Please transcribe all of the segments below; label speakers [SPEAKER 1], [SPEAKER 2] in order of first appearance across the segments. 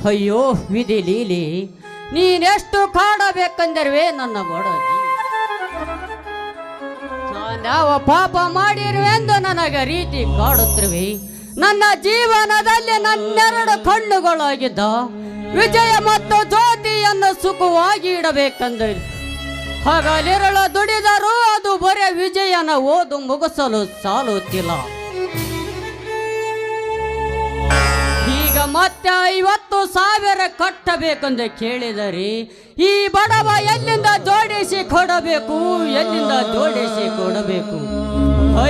[SPEAKER 1] ಅಯ್ಯೋ ವಿಧಿ ಲೀಲಿ, ನೀನೆಷ್ಟು ಕಾಡಬೇಕಂದಿರುವೆ ನನ್ನ ಬಡಜಿ. ನಾನ್ಯಾವ ಪಾಪ ಮಾಡಿರುವೆಂದು ನನಗೆ ರೀತಿ ಕಾಡುತ್ತಿರುವೆ. ನನ್ನ ಜೀವನದಲ್ಲಿ ನನ್ನೆರಡು ಕಣ್ಣುಗಳಾಗಿದ್ದ ವಿಜಯ ಮತ್ತು ಜ್ಯೋತಿಯನ್ನು ಸುಖವಾಗಿ ಇಡಬೇಕೆಂದರೆ ಹಗಲಿರಳು ದುಡಿದರೂ ಅದು ಬರೇ ವಿಜಯನ ಓದು ಮುಗಿಸಲು ಸಾಲುತ್ತಿಲ್ಲ. ಈಗ ಮತ್ತೆ 50,000 ಕಟ್ಟಬೇಕೆಂದು ಕೇಳಿದರೆ ಈ ಬಡವ ಎಲ್ಲಿಂದ ಜೋಡಿಸಿ ಕೊಡಬೇಕು, ಎಲ್ಲಿಂದ ಜೋಡಿಸಿ ಕೊಡಬೇಕು?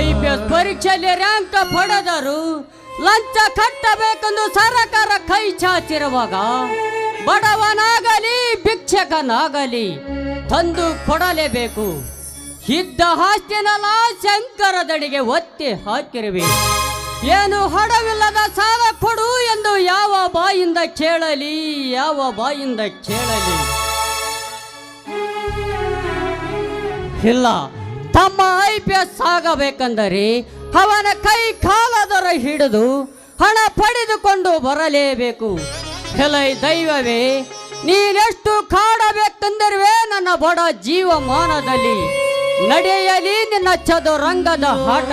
[SPEAKER 1] IPS ಪರೀಕ್ಷೆಯಲ್ಲಿ ರ್ಯಾಂಕ್ ಪಡೆದರು ಲಂಚ ಕಟ್ಟಬೇಕೆಂದು ಸರಕಾರ ಕೈ ಚಾಚಿರುವಾಗ ಬಡವನಾಗಲಿ ಭಿಕ್ಷಕನಾಗಲಿ ತಂದು ಕೊಡಲೇಬೇಕು. ಇದ್ದ ಆಸ್ತಿನೆಲ್ಲ ಶಂಕರದಡಿಗೆ ಒತ್ತಿ ಹಾಕಿರುವೆ. ಏನು ಹಣವಿಲ್ಲದ ಸಾಲ ಕೊಡು ಎಂದು ಯಾವ ಬಾಯಿಂದ ಕೇಳಲಿ, ಯಾವ ಬಾಯಿಂದ ಕೇಳಲಿ? ಇಲ್ಲ, ತಮ್ಮ IPS ಆಗಬೇಕೆಂದರೆ ಅವನ ಕೈ ಕಾಲದರ ಹಿಡಿದು ಹಣ ಪಡೆದುಕೊಂಡು ಬರಲೇಬೇಕು. ಎಲೈ ದೈವವೇ, ನೀನೆಷ್ಟು ಕಾಡಬೇಕೆಂದಿರುವೆ ನನ್ನ ಬಡ ಜೀವಮಾನದಲ್ಲಿ. ನಡೆಯಲಿ ನಿನ್ನ ಚದುರಂಗದ ಆಟ.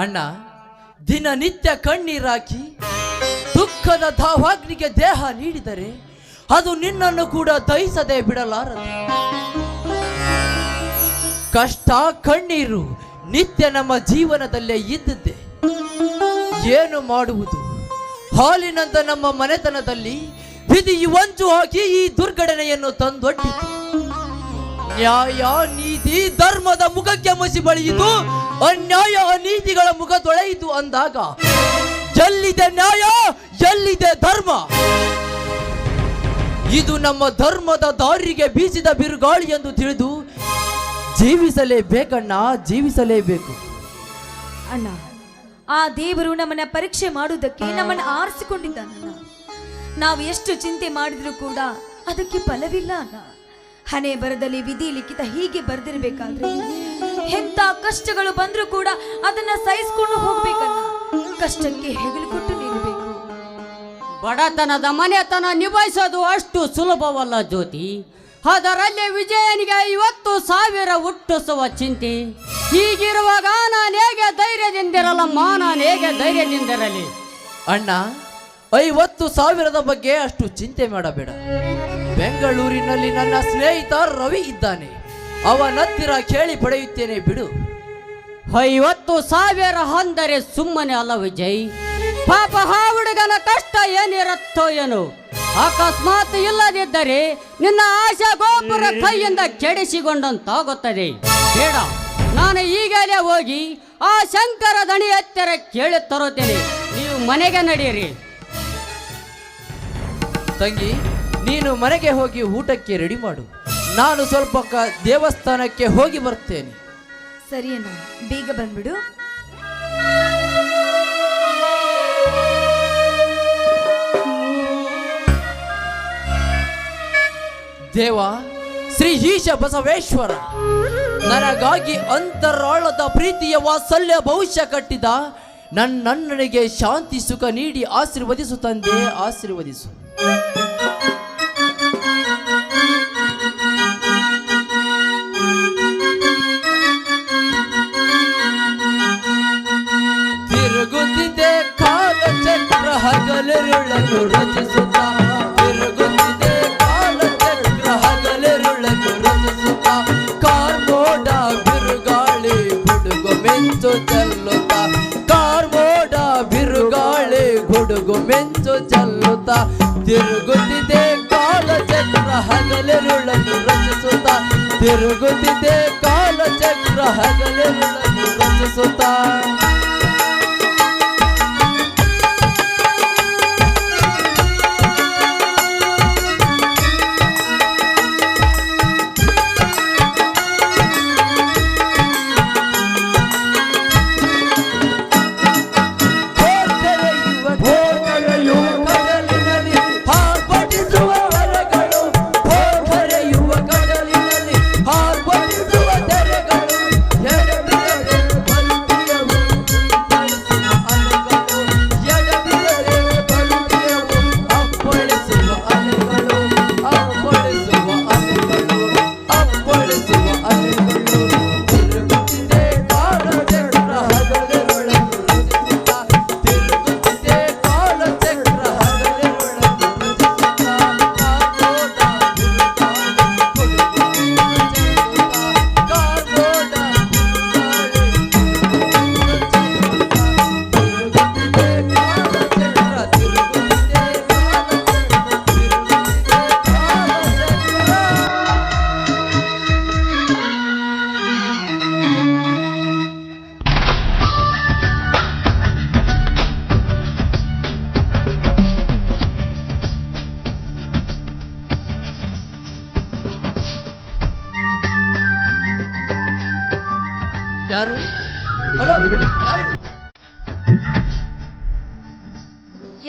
[SPEAKER 2] ಅಣ್ಣ, ದಿನನಿತ್ಯ ಕಣ್ಣೀರಾಕಿ ದುಃಖದ ಧಾವಾಗ್ನಿಗೆ ದೇಹ ನೀಡಿದರೆ ಅದು ನಿನ್ನನ್ನು ಕೂಡ ದಹಿಸದೆ ಬಿಡಲಾರದು. ಕಷ್ಟ ಕಣ್ಣೀರು ನಿತ್ಯ ನಮ್ಮ ಜೀವನದಲ್ಲೇ ಇದ್ದಿದ್ದೆ. ಏನು ಮಾಡುವುದು? ಹಾಲಿನಂತ ನಮ್ಮ ಮನೆತನದಲ್ಲಿ ವಿಧಿಯು ಹೊಂಚು ಹಾಕಿ ಈ ದುರ್ಘಟನೆಯನ್ನು ತಂದೊಡ್ಡಿತು. ನ್ಯಾಯ ನೀತಿ ಧರ್ಮದ ಮುಖಕ್ಕೆ ಮಸಿ ಬಳಿಯಿತು, ಅನ್ಯಾಯ ಅನೀತಿಗಳ ಮುಖ ತೊಳೆಯಿತು ಅಂದಾಗ ಎಲ್ಲಿದೆ ನ್ಯಾಯ, ಎಲ್ಲಿದೆ ಧರ್ಮ? ಇದು ನಮ್ಮ ಧರ್ಮದ ದಾರಿಗೆ ಬೀಸಿದ ಬಿರುಗಾಳಿ ಎಂದು ತಿಳಿದು ಜೀವಿಸಲೇಬೇಕಣ್ಣ, ಜೀವಿಸಲೇಬೇಕು.
[SPEAKER 3] ಅಣ್ಣ, ಆ ದೇವರು ನಮ್ಮನ್ನ ಪರೀಕ್ಷೆ ಮಾಡುವುದಕ್ಕೆ ನಮ್ಮನ್ನು ಆರಿಸಿಕೊಂಡಿದ್ದಾನಣ್ಣ. ನಾವು ಎಷ್ಟು ಚಿಂತೆ ಮಾಡಿದ್ರು ಕೂಡ ಅದಕ್ಕೆ ಫಲವಿಲ್ಲ ಅಣ್ಣ. ಹಣೆ ಬರದಲ್ಲಿ ವಿಧಿ ಲಿಖಿತ ಹೀಗೆ ಬರೆದಿರ್ಬೇಕಾದ್ರೆ ಎಂತ ಕಷ್ಟಗಳು ಬಂದ್ರೂ ಕೂಡ ಅದನ್ನ ಸಹಿಸ್ಕೊಂಡು ಹೋಗ್ಬೇಕಣ್ಣ. ಕಷ್ಟಕ್ಕೆ ಹೆಗಲು ಕೊಟ್ಟು ನಿಲ್ಲಬೇಕು.
[SPEAKER 1] ಬಡತನದ ಮನೆತನ ನಿಭಾಯಿಸೋದು ಅಷ್ಟು ಸುಲಭವಲ್ಲ ಜ್ಯೋತಿ. ಅದರಲ್ಲಿ ವಿಜಯನಿಗೆ 50,000 ಹುಟ್ಟಿಸುವ ಚಿಂತೆ. ಹೀಗಿರುವಾಗ ನಾನು ಹೇಗೆ ಧೈರ್ಯದಿಂದಿರಲಮ್ಮ, ನಾನು ಹೇಗೆ ಧೈರ್ಯದಿಂದಿರಲಿ?
[SPEAKER 2] ಅಣ್ಣ, 50,000 ಬಗ್ಗೆ ಅಷ್ಟು ಚಿಂತೆ ಮಾಡಬೇಡ. ಬೆಂಗಳೂರಿನಲ್ಲಿ ನನ್ನ ಸ್ನೇಹಿತ ರವಿ ಇದ್ದಾನೆ, ಅವನತ್ತಿರ ಕೇಳಿ ಪಡೆಯುತ್ತೇನೆ ಬಿಡು.
[SPEAKER 1] 50,000 ಅಂದರೆ ಸುಮ್ಮನೆ ಅಲ್ಲ ವಿಜಯ್. ಪಾಪ ಆ ಹುಡುಗನ ಕಷ್ಟ ಏನಿರುತ್ತೋ ಏನು. ಅಕಸ್ಮಾತ್ ಇಲ್ಲದಿದ್ದರೆ ನಿನ್ನ ಆಶಾ ಗೋಪುರ ಕೈಯಿಂದ ಕೆಡಿಸಿಕೊಂಡಂತಾಗುತ್ತದೆ. ಬೇಡ, ನಾನು ಈಗಲೇ ಹೋಗಿ ಆ ಶಂಕರ ದಣಿ ಹತ್ತಿರ ಕೇಳಿ ತರುತ್ತೇನೆ. ನೀವು ಮನೆಗೆ ನಡೆಯಿರಿ.
[SPEAKER 2] ತಂಗಿ, ನೀನು ಮನೆಗೆ ಹೋಗಿ ಊಟಕ್ಕೆ ರೆಡಿ ಮಾಡು. ನಾನು ಸ್ವಲ್ಪ ದೇವಸ್ಥಾನಕ್ಕೆ ಹೋಗಿ ಬರ್ತೇನೆ.
[SPEAKER 3] ಸರಿ ಅಣ್ಣ, ಬೇಗ ಬಂದ್ಬಿಡು.
[SPEAKER 2] ದೇವ ಶ್ರೀ ಈಶ ಬಸವೇಶ್ವರ, ನನಗಾಗಿ ಅಂತರಾಳದ ಪ್ರೀತಿಯ ವಾತ್ಸಲ್ಯ ಭವಿಷ್ಯ ಕಟ್ಟಿದ ನನ್ನಣ್ಣನಿಗೆ ಶಾಂತಿ ಸುಖ ನೀಡಿ ಆಶೀರ್ವದಿಸು ತಂದೆ, ಆಶೀರ್ವದಿಸು. ತಿರುಗುತ್ತಿದೆ ಕಾಲಚಕ್ರ ಹಗಲಿರುಳನ್ನು ರಚಿಸುತ್ತ, ತಿರುಗುತ್ತಿದೆ ಕಾಲಚಕ್ರ ಹಗಲಿರುಳನ್ನು ರಚಿಸುತ್ತ, ಕಾರ್ಮೋಡ ಬಿರುಗಾಳಿ ಗುಡುಗು ಮಿಂಚು ಚೆಲ್ಲುತ್ತ, ಕಾರ್ಮೋಡ ಬಿರುಗಾಳಿ ಗುಡುಗು ಮಿಂಚು ಚೆಲ್ಲುತ್ತ, ತಿರುಗುತ್ತಿದೆ ಕಾಲಚಕ್ರ ಹಗಲಿರುಳನ್ನು ರಚಿಸುತ್ತ, ತಿರುಗುತ್ತಿದೆ ಕಾಲಚಕ್ರ ಹಗಲಿರುಳನ್ನು ರಚಿಸುತ್ತ. ಹಾರ್ಪಡಿಸುವವರ ಯಾರು? ಹಲೋ,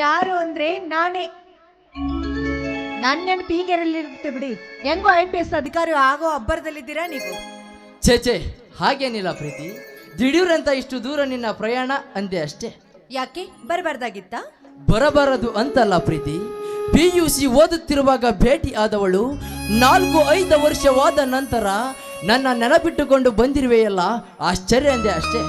[SPEAKER 4] ಯಾರು ಅಂದ್ರೆ ನಾನೇ. ನನ್ನ ನೆನಪು ಹೀಗೆರಲಿರುತ್ತೆ ಬಿಡಿ. ಹೆಂಗೋ IPS ಅಧಿಕಾರಿ ಆಗೋ ಅಬ್ಬರದಲ್ಲಿದ್ದೀರಾ ನೀವು.
[SPEAKER 2] ಛೇ ಹಾಗೇನಿಲ್ಲ ಪ್ರೀತಿ. ದಿಢೀರಂತ ಇಷ್ಟು ದೂರ ನಿನ್ನ ಪ್ರಯಾಣ ಅಂದೆ ಅಷ್ಟೇ.
[SPEAKER 4] ಯಾಕೆ ಬರಬಾರ್ದಾಗಿತ್ತ?
[SPEAKER 2] ಬರಬಾರದು ಅಂತಲ್ಲ ಪ್ರೀತಿ. PUC ಓದುತ್ತಿರುವಾಗ ಭೇಟಿ ಆದವಳು 4-5 ವರ್ಷವಾದ ನಂತರ ನನ್ನ ನೆನಪಿಟ್ಟುಕೊಂಡು ಬಂದಿರುವೆಯಲ್ಲ, ಆಶ್ಚರ್ಯ ಅಂದೆ ಅಷ್ಟೇ.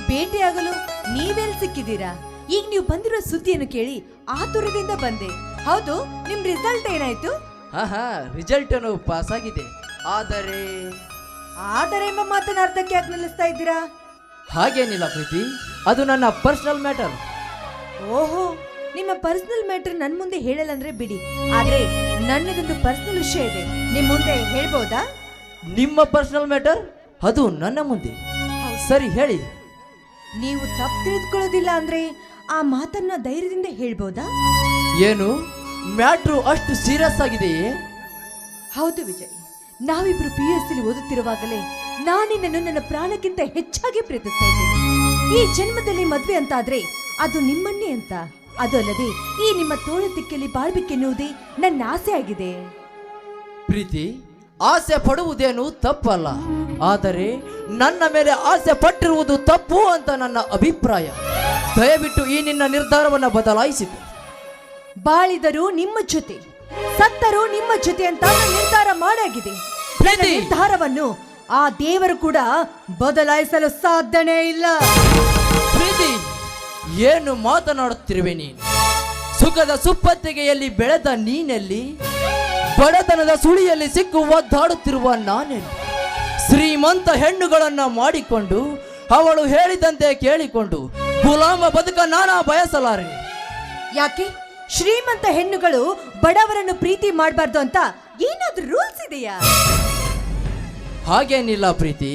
[SPEAKER 4] ಭೇಟಿಯಾಗಲು ನೀವೆಲ್ಲಿ ಸಿಕ್ಕಿದ್ದೀರಾ? ಈಗ ನೀವು ಬಂದಿರೋ ಸುದ್ದಿಯನ್ನು ಕೇಳಿ ಆತುರದಿಂದ ಬಂದೆ. ಹೌದು, ನಿಮ್ ರಿಸಲ್ಟ್ ಏನಾಯ್ತು?
[SPEAKER 2] ರಿಸಲ್ಟ್ ಅನ್ನು ಪಾಸ್ ಆಗಿದೆ. ಆದರೆ
[SPEAKER 4] ಎಂಬ ಮಾತನ್ನ ಅರ್ಧಕ್ಕೆ ಯಾಕೆ ನಿಲ್ಲಿಸ್ತಾ ಇದ್ದೀರಾ?
[SPEAKER 2] ಹಾಗೇನಿಲ್ಲ ಪ್ರೀತಿ, ಅದು ನನ್ನ ಪರ್ಸನಲ್ ಮ್ಯಾಟರ್.
[SPEAKER 4] ಓಹೋ, ನಿಮ್ಮ ಪರ್ಸನಲ್ ಮ್ಯಾಟರ್ ನನ್ ಮುಂದೆ ಹೇಳಲ್ಲ ಅಂದ್ರೆ ಬಿಡಿ. ಆದ್ರೆ ನನ್ನದೊಂದು ಪರ್ಸನಲ್ ವಿಷಯ ಇದೆ, ನಿಮ್ ಮುಂದೆ ಹೇಳ್ಬೋದಾ?
[SPEAKER 2] ನಿಮ್ಮ ಪರ್ಸನಲ್ ಮ್ಯಾಟರ್? ಅದು ನನ್ನ ಮುಂದೆ? ಸರಿ ಹೇಳಿ.
[SPEAKER 4] ನೀವು ತಪ್ಪು ತಿಳಿದುಕೊಳ್ಳೋದಿಲ್ಲ ಅಂದ್ರೆ ಆ ಮಾತನ್ನ ಧೈರ್ಯದಿಂದ ಹೇಳ್ಬೋದಾ?
[SPEAKER 2] ಏನು ಮ್ಯಾಟ್ರು ಅಷ್ಟು ಸೀರಿಯಸ್ ಆಗಿದೆಯೇ?
[SPEAKER 4] ಹೌದು ವಿಜಯ್, ನಾವಿಬ್ರು PUC ಓದುತ್ತಿರುವಾಗಲೇ ನಾನಿನ್ನನ್ನು ನನ್ನ ಪ್ರಾಣಕ್ಕಿಂತ ಹೆಚ್ಚಾಗಿ ಪ್ರೀತಿಸ್ತಾ ಇದ್ದೀನಿ. ಈ ಜನ್ಮದಲ್ಲಿ ಮದ್ವೆ ಅಂತಾದ್ರೆ ಅದು ನಿಮ್ಮನ್ನೇ ಅಂತ. ಅದು ಅಲ್ಲದೆ ಈ ನಿಮ್ಮ ತೋಳ ತಿಕ್ಕಲಿ ಬಾಳ್ಬೇಕೆನ್ನುವುದೇ ನನ್ನ ಆಸೆ ಆಗಿದೆ.
[SPEAKER 2] ಪ್ರೀತಿ, ಆಸೆ ಪಡುವುದೇನು ತಪ್ಪಲ್ಲ, ಆದರೆ ನನ್ನ ಮೇಲೆ ಆಸೆ ಪಟ್ಟಿರುವುದು ತಪ್ಪು ಅಂತ ನನ್ನ ಅಭಿಪ್ರಾಯ. ದಯವಿಟ್ಟು ಈ ನಿನ್ನ ನಿರ್ಧಾರವನ್ನು ಬದಲಾಯಿಸಿತು.
[SPEAKER 4] ಬಾಳಿದರೂ ನಿಮ್ಮ ಜೊತೆ, ಸತ್ತರೂ ನಿಮ್ಮ ಜೊತೆ ಅಂತ ನಾನು ನಿರ್ಧಾರ ಮಾಡಾಗಿದೆ. ನನ್ನ ನಿರ್ಧಾರವನ್ನು ಆ ದೇವರು ಕೂಡ ಬದಲಾಯಿಸಲು ಸಾಧ್ಯನೇ ಇಲ್ಲ.
[SPEAKER 2] ಪ್ರೀತಿ, ಏನು ಮಾತನಾಡುತ್ತಿರುವೆ ನೀನು? ಸುಖದ ಸುಪ್ಪತ್ತಿಗೆಯಲ್ಲಿ ಬೆಳೆದ ನೀನೆಲ್ಲಿ? ಬಡತನದ ಸುಳಿಯಲ್ಲಿ ಸಿಕ್ಕು ಒದ್ದಾಡುತ್ತಿರುವ ನಾನೆಲ್ಲಿ? ಶ್ರೀಮಂತ ಹೆಣ್ಣುಗಳನ್ನ ಮಾಡಿಕೊಂಡು ಅವಳು ಹೇಳಿದಂತೆ ಕೇಳಿಕೊಂಡು ಗುಲಾಮ ಬದುಕ ನಾನಾ ಬಯಸಲಾರೆ.
[SPEAKER 4] ಯಾಕೆ ಶ್ರೀಮಂತ ಹೆಣ್ಣುಗಳು ಬಡವರನ್ನು ಪ್ರೀತಿ ಮಾಡಬಾರ್ದು ಅಂತ ಏನಾದ್ರೂ ರೂಲ್ಸ್ ಇದೆಯಾ?
[SPEAKER 2] ಹಾಗೇನಿಲ್ಲ ಪ್ರೀತಿ.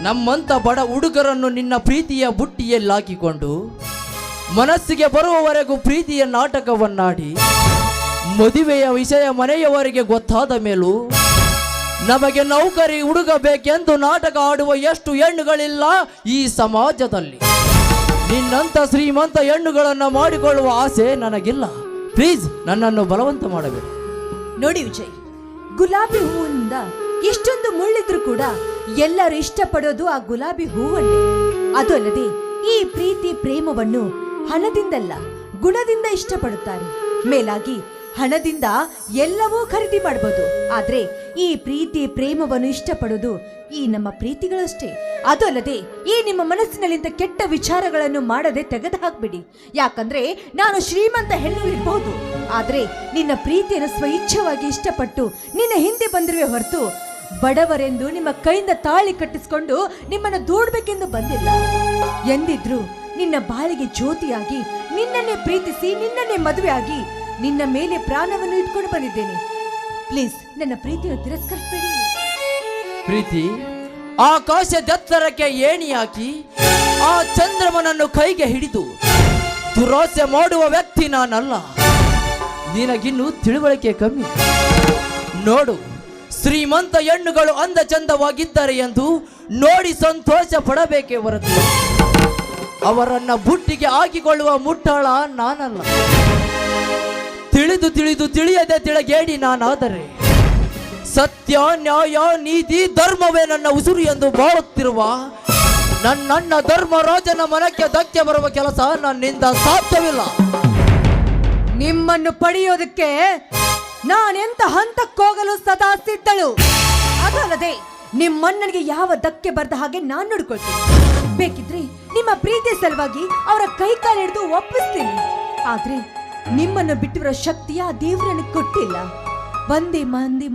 [SPEAKER 2] ನಮ್ಮಂತ ಬಡ ಹುಡುಗರನ್ನು ನಿನ್ನ ಪ್ರೀತಿಯ ಬುಟ್ಟಿಯಲ್ಲಾಕಿಕೊಂಡು ಮನಸ್ಸಿಗೆ ಬರುವವರೆಗೂ ಪ್ರೀತಿಯ ನಾಟಕವನ್ನಾಡಿ ಮದುವೆಯ ವಿಷಯ ಮನೆಯವರಿಗೆ ಗೊತ್ತಾದ ಮೇಲೂ ನಮಗೆ ನೌಕರಿ ಹುಡುಗ ಬೇಕೆಂದು ನಾಟಕ ಆಡುವ ಎಷ್ಟು ಹೆಣ್ಣುಗಳಿಲ್ಲ ಈ ಸಮಾಜದಲ್ಲಿ. ನಿನ್ನಂತ ಶ್ರೀಮಂತ ಹೆಣ್ಣುಗಳನ್ನು ಮಾಡಿಕೊಳ್ಳುವ ಆಸೆ ನನಗಿಲ್ಲ. ಪ್ಲೀಸ್, ನನ್ನನ್ನು ಬಲವಂತ ಮಾಡಬೇಡ.
[SPEAKER 4] ನೋಡಿ ವಿಜಯ್, ಗುಲಾಬಿ ಹೂವಿನಿಂದ ಎಷ್ಟೊಂದು ಮುಳ್ಳಿದ್ರು ಕೂಡ ಎಲ್ಲರೂ ಇಷ್ಟಪಡೋದು ಆ ಗುಲಾಬಿ ಹೂವನ್ನೇ. ಅದು ಅಲ್ಲದೆ ಈ ಪ್ರೀತಿ ಪ್ರೇಮವನ್ನು ಹಣದಿಂದಲ್ಲ ಗುಣದಿಂದ ಇಷ್ಟಪಡುತ್ತಾರೆ. ಮೇಲಾಗಿ ಹಣದಿಂದ ಎಲ್ಲವೂ ಖರೀದಿ ಮಾಡಬಹುದು, ಆದ್ರೆ ಈ ಪ್ರೀತಿ ಪ್ರೇಮವನ್ನು ಇಷ್ಟಪಡೋದು ಈ ನಮ್ಮ ಪ್ರೀತಿಗಳಷ್ಟೇ. ಅದು ಅಲ್ಲದೆ ಈ ನಿಮ್ಮ ಮನಸ್ಸಿನಲ್ಲಿಂದ ಕೆಟ್ಟ ವಿಚಾರಗಳನ್ನು ಮಾಡದೆ ತೆಗೆದು ಹಾಕ್ಬಿಡಿ. ಯಾಕಂದ್ರೆ ನಾನು ಶ್ರೀಮಂತ ಹೆಣ್ಣು ಇರಬಹುದು, ಆದ್ರೆ ನಿನ್ನ ಪ್ರೀತಿಯನ್ನು ಸ್ವಇಚ್ಛವಾಗಿ ಇಷ್ಟಪಟ್ಟು ನಿನ್ನ ಹಿಂದೆ ಬಂದಿರುವೆ ಹೊರತು ಬಡವರೆಂದು ನಿಮ್ಮ ಕೈಯಿಂದ ತಾಳಿ ಕಟ್ಟಿಸಿಕೊಂಡು ನಿಮ್ಮನ್ನು ದೂಡ್ಬೇಕೆಂದು ಬಂದಿಲ್ಲ. ಎಂದಿದ್ರು ನಿನ್ನ ಬಾಳಿಗೆ ಜ್ಯೋತಿಯಾಗಿ ನಿನ್ನನ್ನೇ ಪ್ರೀತಿಸಿ ನಿನ್ನನ್ನೇ ಮದುವೆ ಆಗಿ ನಿನ್ನ ಮೇಲೆ ಪ್ರಾಣವನ್ನು ಇಟ್ಕೊಂಡು ಬಂದಿದ್ದೇನೆ. ಪ್ಲೀಸ್, ನನ್ನ ಪ್ರೀತಿಯನ್ನು ತಿರಸ್ಕರಿಸಬೇಡಿ.
[SPEAKER 2] ಪ್ರೀತಿ, ಆಕಾಶದೆತ್ತರಕ್ಕೆ ಏಣಿ ಹಾಕಿ ಆ ಚಂದ್ರಮನನ್ನು ಕೈಗೆ ಹಿಡಿದು ದುರಾಸೆ ಮಾಡುವ ವ್ಯಕ್ತಿ ನಾನಲ್ಲ. ನಿನಗಿನ್ನೂ ತಿಳುವಳಿಕೆ ಕಮ್ಮಿ. ನೋಡು, ಶ್ರೀಮಂತ ಹೆಣ್ಣುಗಳು ಅಂದ ಚಂದವಾಗಿದ್ದಾರೆ ಎಂದು ನೋಡಿ ಸಂತೋಷ ಪಡಬೇಕೇ ಹೊರತು ಅವರನ್ನ ಬುಟ್ಟಿಗೆ ಹಾಕಿಕೊಳ್ಳುವ ಮುಟ್ಟಾಳ ನಾನಲ್ಲ. ತಿಳಿದು ತಿಳಿದು ತಿಳಿಯದೆ ತಿಳಗೇಡಿ ನಾನಾದರೆ ಸತ್ಯ, ನ್ಯಾಯ, ನೀತಿ, ಧರ್ಮವೇ ನನ್ನ ಉಸಿರು ಎಂದು ಬಾಳುತ್ತಿರುವ ನನ್ನ ಧರ್ಮರಾಜನ ಮನಕ್ಕೆ ಧಕ್ಕೆ ಬರುವ ಕೆಲಸ ನನ್ನಿಂದ ಸಾಧ್ಯವಿಲ್ಲ.
[SPEAKER 4] ನಿಮ್ಮನ್ನು ಪಡೆಯೋದಕ್ಕೆ ನಾನೆಂತ ಹಂತಕ್ಕೋಗಲು ಸದಾ ಸಿದ್ಧಳು. ಅದಲ್ಲದೆ ನಿಮ್ಮಣ್ಣನಿಗೆ ಯಾವ ಧಕ್ಕೆ ಬರದ ಹಾಗೆ ನಾನು ನೋಡ್ಕೊಳ್ತೀನಿ. ಬೇಕಿದ್ರೆ ನಿಮ್ಮ ಪ್ರೀತಿ ಸಲುವಾಗಿ ಅವರ ಕೈ ಕಾಲು ಹಿಡಿದು ಒಪ್ಪಿಸ್ತೀನಿ. ಆದ್ರೆ ನಿಮ್ಮನ್ನು ಬಿಟ್ಟಿರೋ ಶಕ್ತಿಯ ದೇವರನ್ನು ಕೊಟ್ಟಿಲ್ಲ. ಒಂದೇ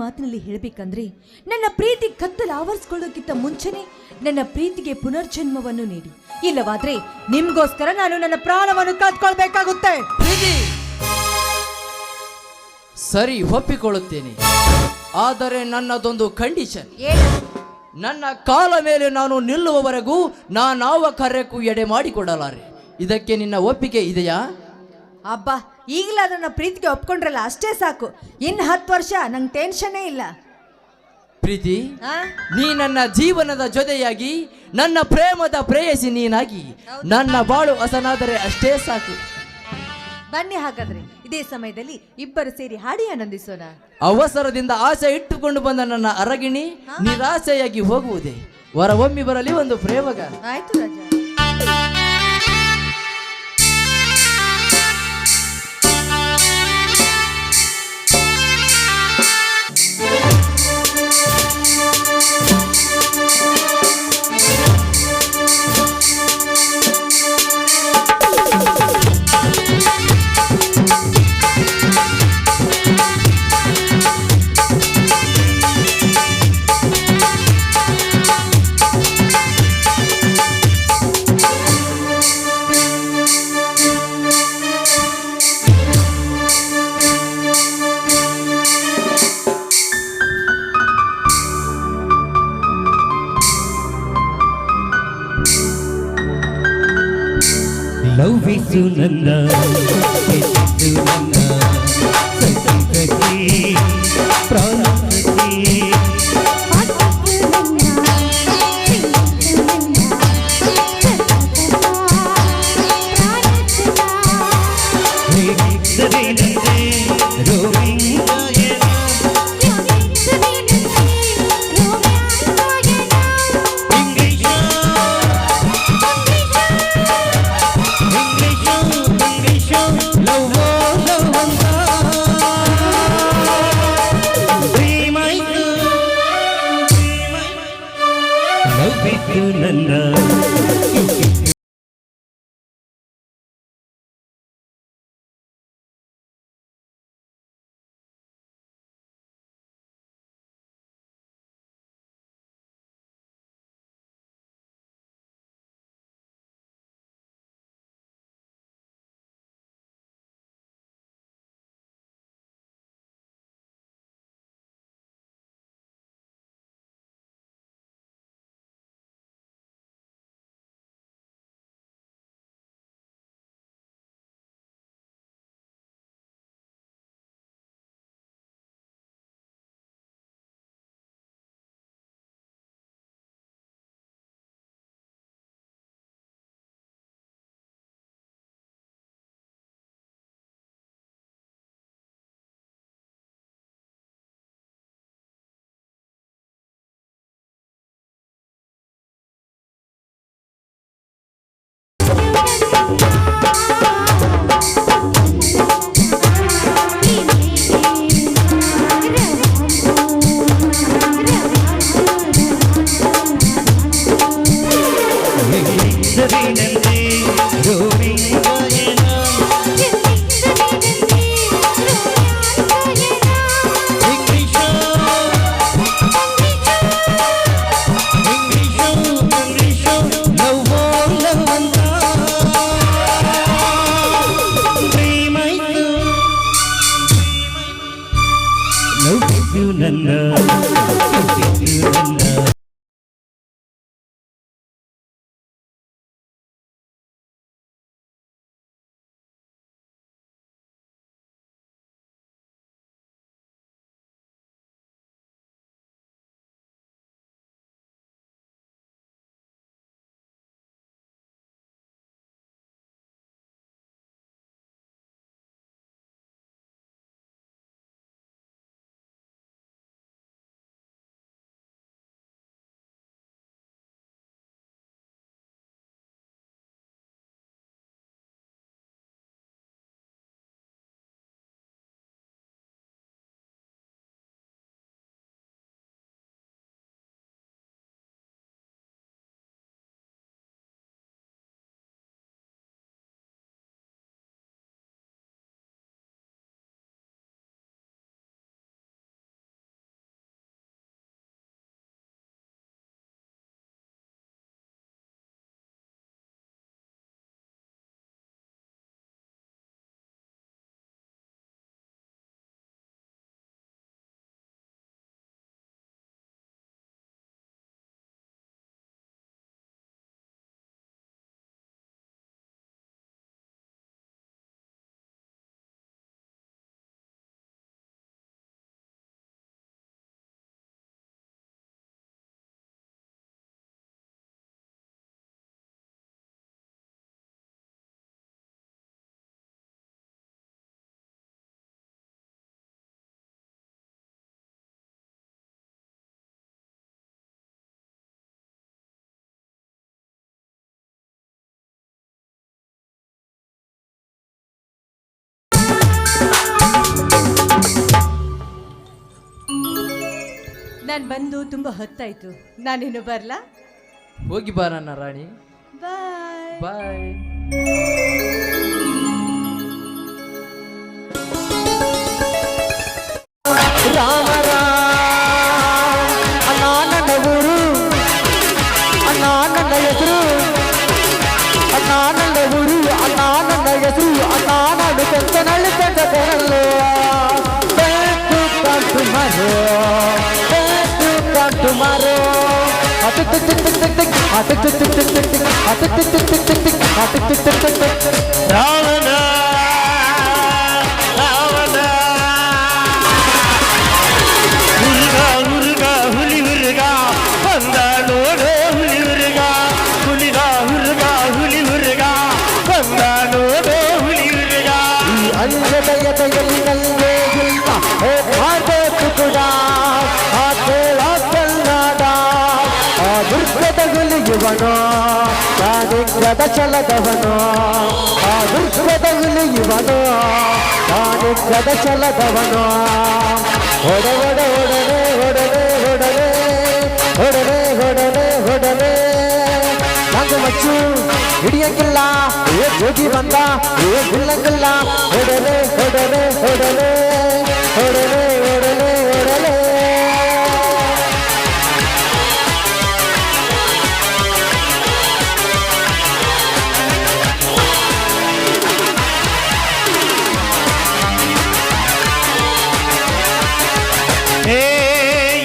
[SPEAKER 4] ಮಾತಿನಲ್ಲಿ ಹೇಳಬೇಕಂದ್ರೆ, ನನ್ನ ಪ್ರೀತಿ ಕತ್ತಲು ಆವರಿಸಿಕೊಳ್ಳೋಕ್ಕಿಂತ ಮುಂಚೆನೆ ನನ್ನ ಪ್ರೀತಿಗೆ ಪುನರ್ಜನ್ಮವನ್ನು ನೀಡಿ. ಇಲ್ಲವಾದ್ರೆ ನಿಮ್ಗೋಸ್ಕರ ನಾನು ನನ್ನ ಪ್ರಾಣವನ್ನು ಕಳ್ಕೊಳ್ಬೇಕಾಗುತ್ತೆ.
[SPEAKER 2] ಸರಿ, ಒಪ್ಪಿಕೊಳ್ಳುತ್ತೇನೆ. ಆದರೆ ನನ್ನದೊಂದು ಕಂಡೀಷನ್. ನನ್ನ ಕಾಲ ಮೇಲೆ ನಾನು ನಿಲ್ಲುವವರೆಗೂ ನಾನಾವ ಕಾರ್ಯಕ್ಕೂ ಎಡೆ ಮಾಡಿಕೊಡಲಾರೆ. ಇದಕ್ಕೆ ನಿನ್ನ ಒಪ್ಪಿಗೆ ಇದೆಯಾ?
[SPEAKER 4] ಅಬ್ಬಾ, ಈಗಲಾದ್ರೂ ನನ್ನ ಪ್ರೀತಿಗೆ ಒಪ್ಕೊಂಡ್ರಲ್ಲ, ಅಷ್ಟೇ ಸಾಕು. ಇನ್ನು 10 ವರ್ಷ ನಂಗೆ ಟೆನ್ಷನ್ನೇ ಇಲ್ಲ.
[SPEAKER 2] ಪ್ರೀತಿ,
[SPEAKER 4] ಆ?
[SPEAKER 2] ನೀ ನನ್ನ ಜೀವನದ ಜೊತೆಯಾಗಿ ನನ್ನ ಪ್ರೇಮದ ಪ್ರೇಯಸಿ ನೀನಾಗಿ ನನ್ನ ಬಾಳು ಹಸನಾದರೆ ಅಷ್ಟೇ ಸಾಕು.
[SPEAKER 4] ಬನ್ನಿ ಹಾಗಾದ್ರೆ ಇದೇ ಸಮಯದಲ್ಲಿ ಇಬ್ಬರು ಸೇರಿ ಹಾಡಿ ಆನಂದಿಸೋಣ.
[SPEAKER 2] ಅವಸರದಿಂದ ಆಸೆ ಇಟ್ಟುಕೊಂಡು ಬಂದ ನನ್ನ ಅರಗಿಣಿ ನಿರಾಸೆಯಾಗಿ ಹೋಗುವುದೇ. ಹೊರಹೊಮ್ಮಿ ಬರಲಿ ಒಂದು ಪ್ರೇಮಗ.
[SPEAKER 4] ಆಯ್ತು ರಾಜ.
[SPEAKER 5] ಲವ್ವಿಸು ನನ್ನ ಪ್ರೀತಿಸು ನನ್ನ ಸಖಿ ಪ್ರಾಣ ಸಖಿ. ಹೇಗಿದ್ದರೇನಂತೆ ರೋಗಿಂಗಾಯನ ಲವ್ವಿಸು ನನ್ನ ಹೇಗಿದ್ದರೇನಂತೆ ರೋಗಿಂಗಾಯನ ಇಂಗ್ಲಿಷು ಲವ್ವೋ ಲವ್ ಅಂತ
[SPEAKER 4] ನಾನು ಬಂದು ತುಂಬಾ ಹೊತ್ತಾಯ್ತು, ನಾನಿನ್ನು ಬರ್ಲಾ?
[SPEAKER 2] ಹೋಗಿ ಬಾ ನನ್ನ ರಾಣಿ.
[SPEAKER 4] ಬಾಯ್.
[SPEAKER 2] ಬಾಯ್.
[SPEAKER 6] ಅಣ್ಣ ನನ್ನ ಊರು, ಅಣ್ಣ ನನ್ನ ಹೆಸರು, ಅಣ್ಣ ನನ್ನ ಊರು, ಅಣ್ಣ ನನ್ನ ಹೆಸರು, ಅಣ್ಣ ನಾನು ಕೆಂಚನಳ್ಳಿ ಕೆಂಚನಲ್ಲೋ tomorrow.
[SPEAKER 5] ರಾವಣ ರಾವಣ ಹುರುಗ ಹುರುಗ ಹುಲಿ ಹುರುಗ ಬಂದ ನೋಡೋ ಹುಲಿ ಹುರುಗ ಹುಲಿಗ ಹುರುಗ ಹುಲಿ ಹುರುಗ ಬಂದ ನೋಡೋ ಹುಲಿ ಹುರುಗ
[SPEAKER 6] ಈ ಅಂಗದಯದಲ್ಲಿ ನಲ್ಲೆ ಇಲ್ಲ ಮಾಡಬೇಕು ಕೂಡ ಆ ಕೇಳ ಕನ್ನಡ ಆ ದುರ್ಗದ ಹುಲಿಯುವನೋ ಕಾಣಿಗ್ರದ ಛಲದವನೋ ಆ ದುರ್ಗದ ಹುಲಿಯುವನೋ ಕಾಣಿಗ್ರದ ಛಲದವನೋ ಹೊಡೆ ಹೊಡೆ ಹೊಡನೆ ಹೊಡನೆ ಹೊಡನೆ ಹೊಡನೆ ಹೊಡನೆ ಹೊಡನೆ ನಂಗೆ ಮಚ್ಚು ಹಿಡಿಯಂಗಿಲ್ಲ ಏ ಜೋಗಿ ಬಂದ ಏ ಬಿಲ್ಲಂಗಿಲ್ಲ ಹೊಡನೆ ಹೊಡನೆ ಹೊಡನೆ ಹೊಡನೆ ಹೊಡನೆ ಹೊಡನೆ
[SPEAKER 5] ಹೇ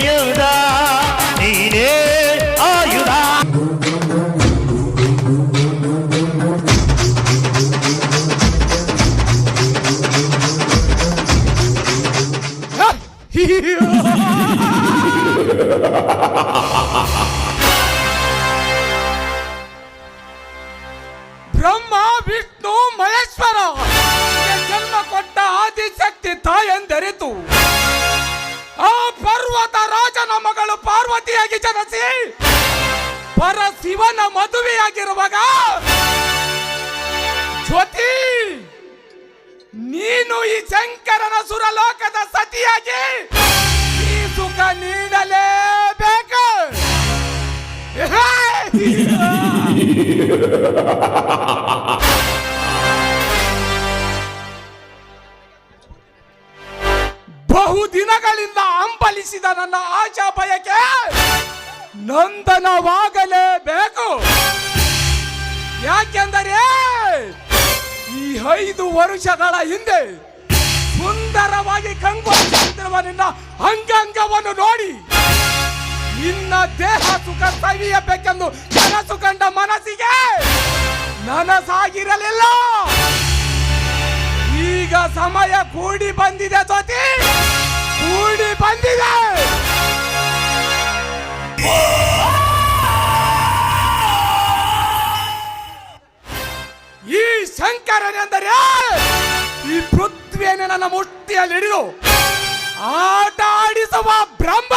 [SPEAKER 5] ಯುಧ ನೀನೇ ಆಯುಧ
[SPEAKER 7] ಬ್ರಹ್ಮ ವಿಷ್ಣು ಮಹೇಶ್ವರ ಜನ್ಮ ಕೊಟ್ಟ ಆದಿಶಕ್ತಿ ತಾಯಂದೆರೆತು ಆ ಪರ್ವತ ರಾಜನ ಮಗಳು ಪಾರ್ವತಿಯಾಗಿ ಜನಿಸಿ ಪರ ಶಿವನ ಮದುವೆಯಾಗಿರುವಾಗ ಜ್ಯೋತಿ ನೀನು ಈ ಶಂಕರನ ಸುರಲೋಕದ ಸತಿಯಾಗಿ ಈ ಸುಖ ನೀಡಲೇಬೇಕು. ಬಹುದಿನಗಳಿಂದ ಹಂಬಲಿಸಿದ ನನ್ನ ಆಶಾ ಬಯಕೆ ನಂದನವಾಗಲೇಬೇಕು. ಯಾಕೆಂದರೆ ಈ 5 ವರ್ಷಗಳ ಹಿಂದೆ ಸುಂದರವಾಗಿ ಕಂಗೊಳಿಸುತ್ತಿರುವ ನಿನ್ನ ಅಂಗಾಂಗವನ್ನು ನೋಡಿ ನಿನ್ನ ದೇಹ ಸುಖ ಸವಿಯಬೇಕೆಂದು ಕನಸು ಕಂಡ ಮನಸ್ಸಿಗೆ ನನಸಾಗಿರಲಿಲ್ಲ. ಈಗ ಸಮಯ ಕೂಡಿ ಬಂದಿದೆ ಜ್ಯೋತಿ, ಕೂಡಿ ಬಂದಿದೆ. ಈ ಶಂಕರನೆಂದರೆ ಈ ಪೃಥ್ವಿಯನ್ನು ನನ್ನ ಮುಷ್ಟಿಯಲ್ಲಿ ಹಿಡಿದು ಆಟ ಆಡಿಸುವ ಬ್ರಹ್ಮ.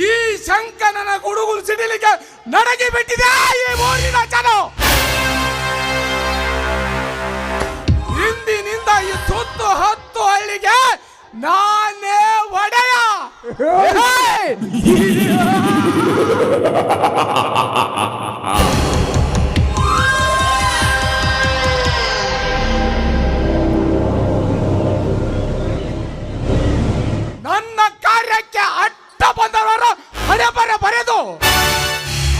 [SPEAKER 7] ಈ ಶಂಕರನ ಗುಡುಗುಲು ಸಿಡಿಲಿಕ್ಕೆ ನಡಗಿ ಬಿಟ್ಟಿದೆ ಈ ಊರಿನ ಜನ. ಇಂದಿನಿಂದ ಈ ಸುತ್ತು 10 ಹಳ್ಳಿಗೆ ನಾನೇ ಒಡೆಯ. ನನ್ನ ಕಾರ್ಯಕ್ಕೆ ಅಡ್ಡ ಬಂದವರ ಹಣೆಬರ ಬರೆದು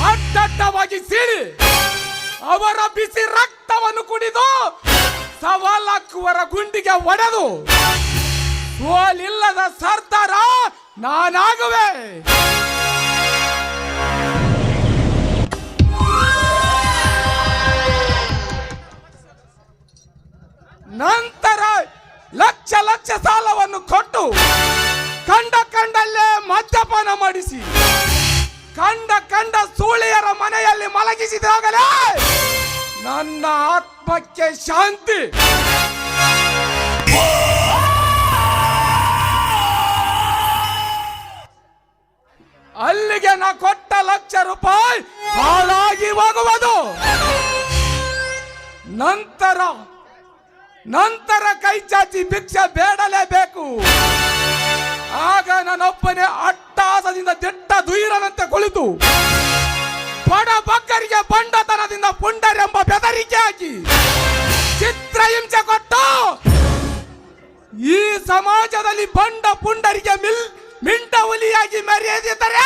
[SPEAKER 7] ಅಡ್ಡಡ್ಡವಾಗಿ ಸೀಳಿ ಅವರ ಬಿಸಿ ರಕ್ತವನ್ನು ಕುಡಿದು ಸವಾಲಕ್ಕುವರ ಗುಂಡಿಗೆ ಒಡೆದು ಸೋಲಿಲ್ಲದ ಸರ್ದಾರ ನಾನಾಗುವೆ. ನಂತರ ಲಕ್ಷ ಲಕ್ಷ ಸಾಲವನ್ನು ಕೊಟ್ಟು ಕಂಡಲ್ಲೇ ಮದ್ಯಪಾನ ಮಾಡಿಸಿ ಕಂಡ ಸೂಳಿಯರ ಮನೆಯಲ್ಲಿ ಮಲಗಿಸಿದಾಗಲೇ ನನ್ನ ಆತ್ಮಕ್ಕೆ ಶಾಂತಿ. ಅಲ್ಲಿಗೆ ನಾ ಕೊಟ್ಟ ಲಕ್ಷ ರೂಪಾಯಿ ಹಾಳಾಗಿ ಹೋಗುವುದು. ನಂತರ ಕೈ ಚಾಚಿ ಭಿಕ್ಷೆ ಬೇಡಲೇಬೇಕು. ಆಗ ನಾನೊಬ್ಬನೇ ಅಟ್ಟಾಸದಿಂದ ದಿಟ್ಟ ದುಯಿರನಂತೆ ಕುಳಿತು ಬಡ ಬಗ್ಗರಿಗೆ ಬಂಡತನದಿಂದ ಪುಂಡರೆಂಬ ಬೆದರಿಕೆ ಹಾಕಿ ಚಿತ್ರಹಿಂಸೆ ಕೊಟ್ಟು ಈ ಸಮಾಜದಲ್ಲಿ ಬಂಡ ಪುಂಡರಿಗೆ ಮಿಂಟ ಹುಲಿಯಾಗಿ ಮೆರೆದಿದ್ದರೆ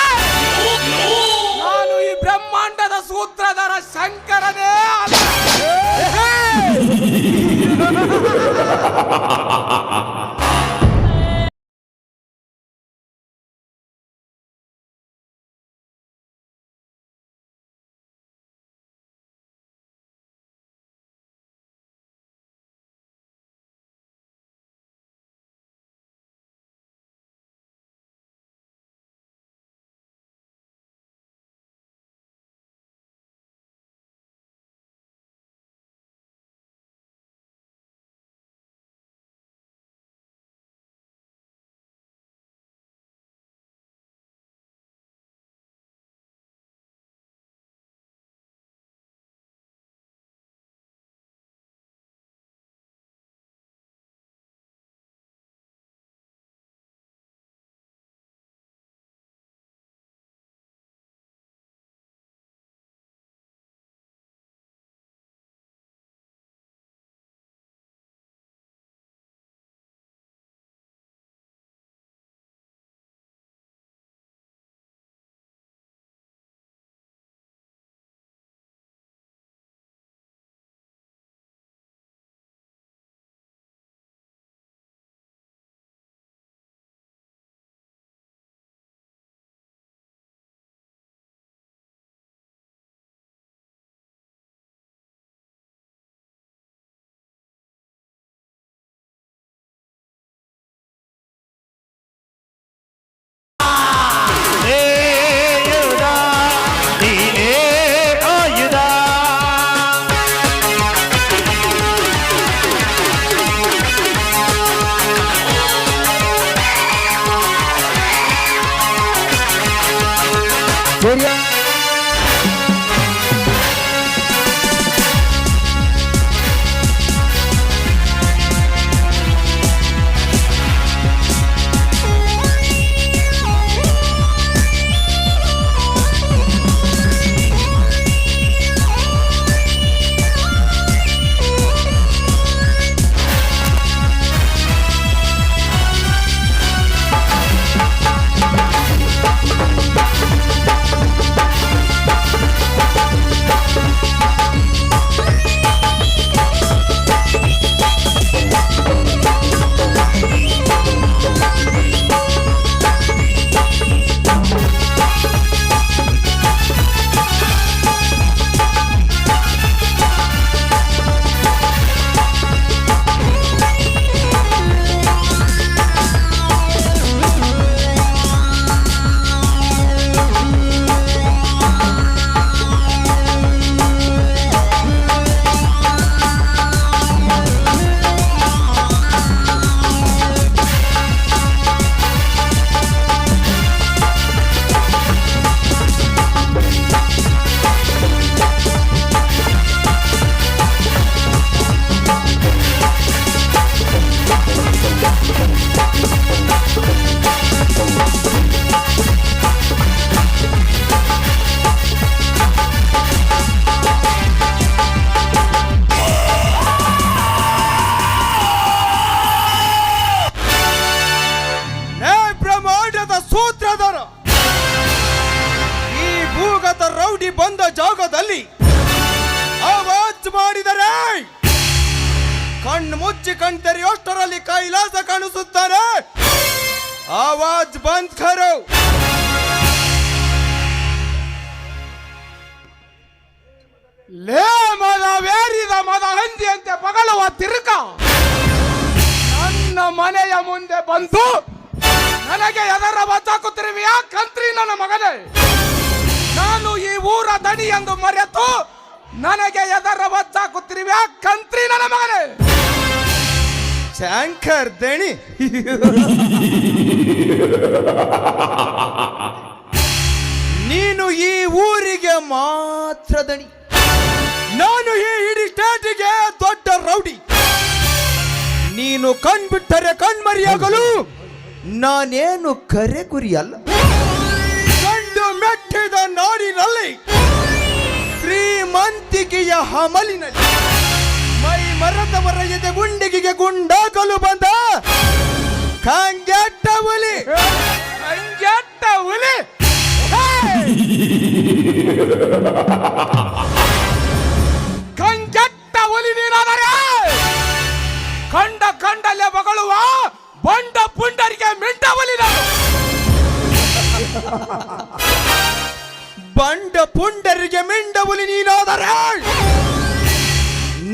[SPEAKER 7] ನಾನು ಈ ಬ್ರಹ್ಮಾಂಡದ ಸೂತ್ರಧಾರ ಶಂಕರನೇ ಅಲ್ಲ.
[SPEAKER 8] ಬಂದ ಜಾಗದಲ್ಲಿ ಆವಾಜ್ ಮಾಡಿದರೆ ಕಣ್ಣು ಮುಚ್ಚಿ ಕಣ್ತೆರೆಯೋಷ್ಟರಲ್ಲಿ ಕೈಲಾಸ ಕಾಣಿಸುತ್ತಾರೆ. ಆವಾಜ್ ಬಂದ್ ಕರೋ.
[SPEAKER 7] ಲೇ ಮದವೇರಿದ ಮದ ಹಂದಿಯಂತೆ ಪಗಲುವ ತಿರುಕ ನನ್ನ ಮನೆಯ ಮುಂದೆ ಬಂದು ನನಗೆ ಎದರ ಬಚ್ಚಾಕುತ್ತಿರುವೆಯ ಕಂತ್ರಿ ನನ್ನ ಮಗನೇ. ನಾನು ಈ ಊರ ದಣಿ ಎಂದು ಮರೆತು ನನಗೆ ಎದರ ಬಚ್ಚಾಕುತ್ತಿರುವೆಯ ಕಂತ್ರಿ ನನ್ನ ಮಗನೇ.
[SPEAKER 8] ಶಂಕರ್ ದಣಿ, ನೀನು ಈ ಊರಿಗೆ ಮಾತ್ರ ದಣಿ, ನಾನು ಈ ಇಡೀ ಸ್ಟೇಟಿಗೆ ದೊಡ್ಡ ರೌಡಿ. ನೀನು ಕಣ್ಬಿಟ್ಟರೆ ಕಣ್ಮರಿಯಾಗಲು ನಾನೇನು ಕರೆ ಗುರಿ ಅಲ್ಲ. ಗಂಡು ಮೆಟ್ಟಿದ ನಾಡಿನಲ್ಲಿ ಶ್ರೀಮಂತಿಕೆಯ ಹಮಲಿನಲ್ಲಿ ಮೈ ಮರದವರ ಎದೆ ಗುಂಡಿಗೆಗೆ ಗುಂಡಾಗಲು ಬಂದ ಕಂಗೆಟ್ಟ ಹುಲಿ.
[SPEAKER 7] ಕಂಗೆಟ್ಟ ಹುಲಿ ಕಂಗೆಟ್ಟ ಹುಲಿ ನೀನಾದರೆ ಕಂಡಲ್ಲೇ ಬಗಳುವ ಬಂಡ ಪುಂಡರಿಗೆ ಮಿಂಡ ಹುಲಿ ನಾನು.
[SPEAKER 8] ಬಂಡ ಪುಂಡರಿಗೆ ಮಿಂಡ ಹುಲಿ ನೀನಾದರೆ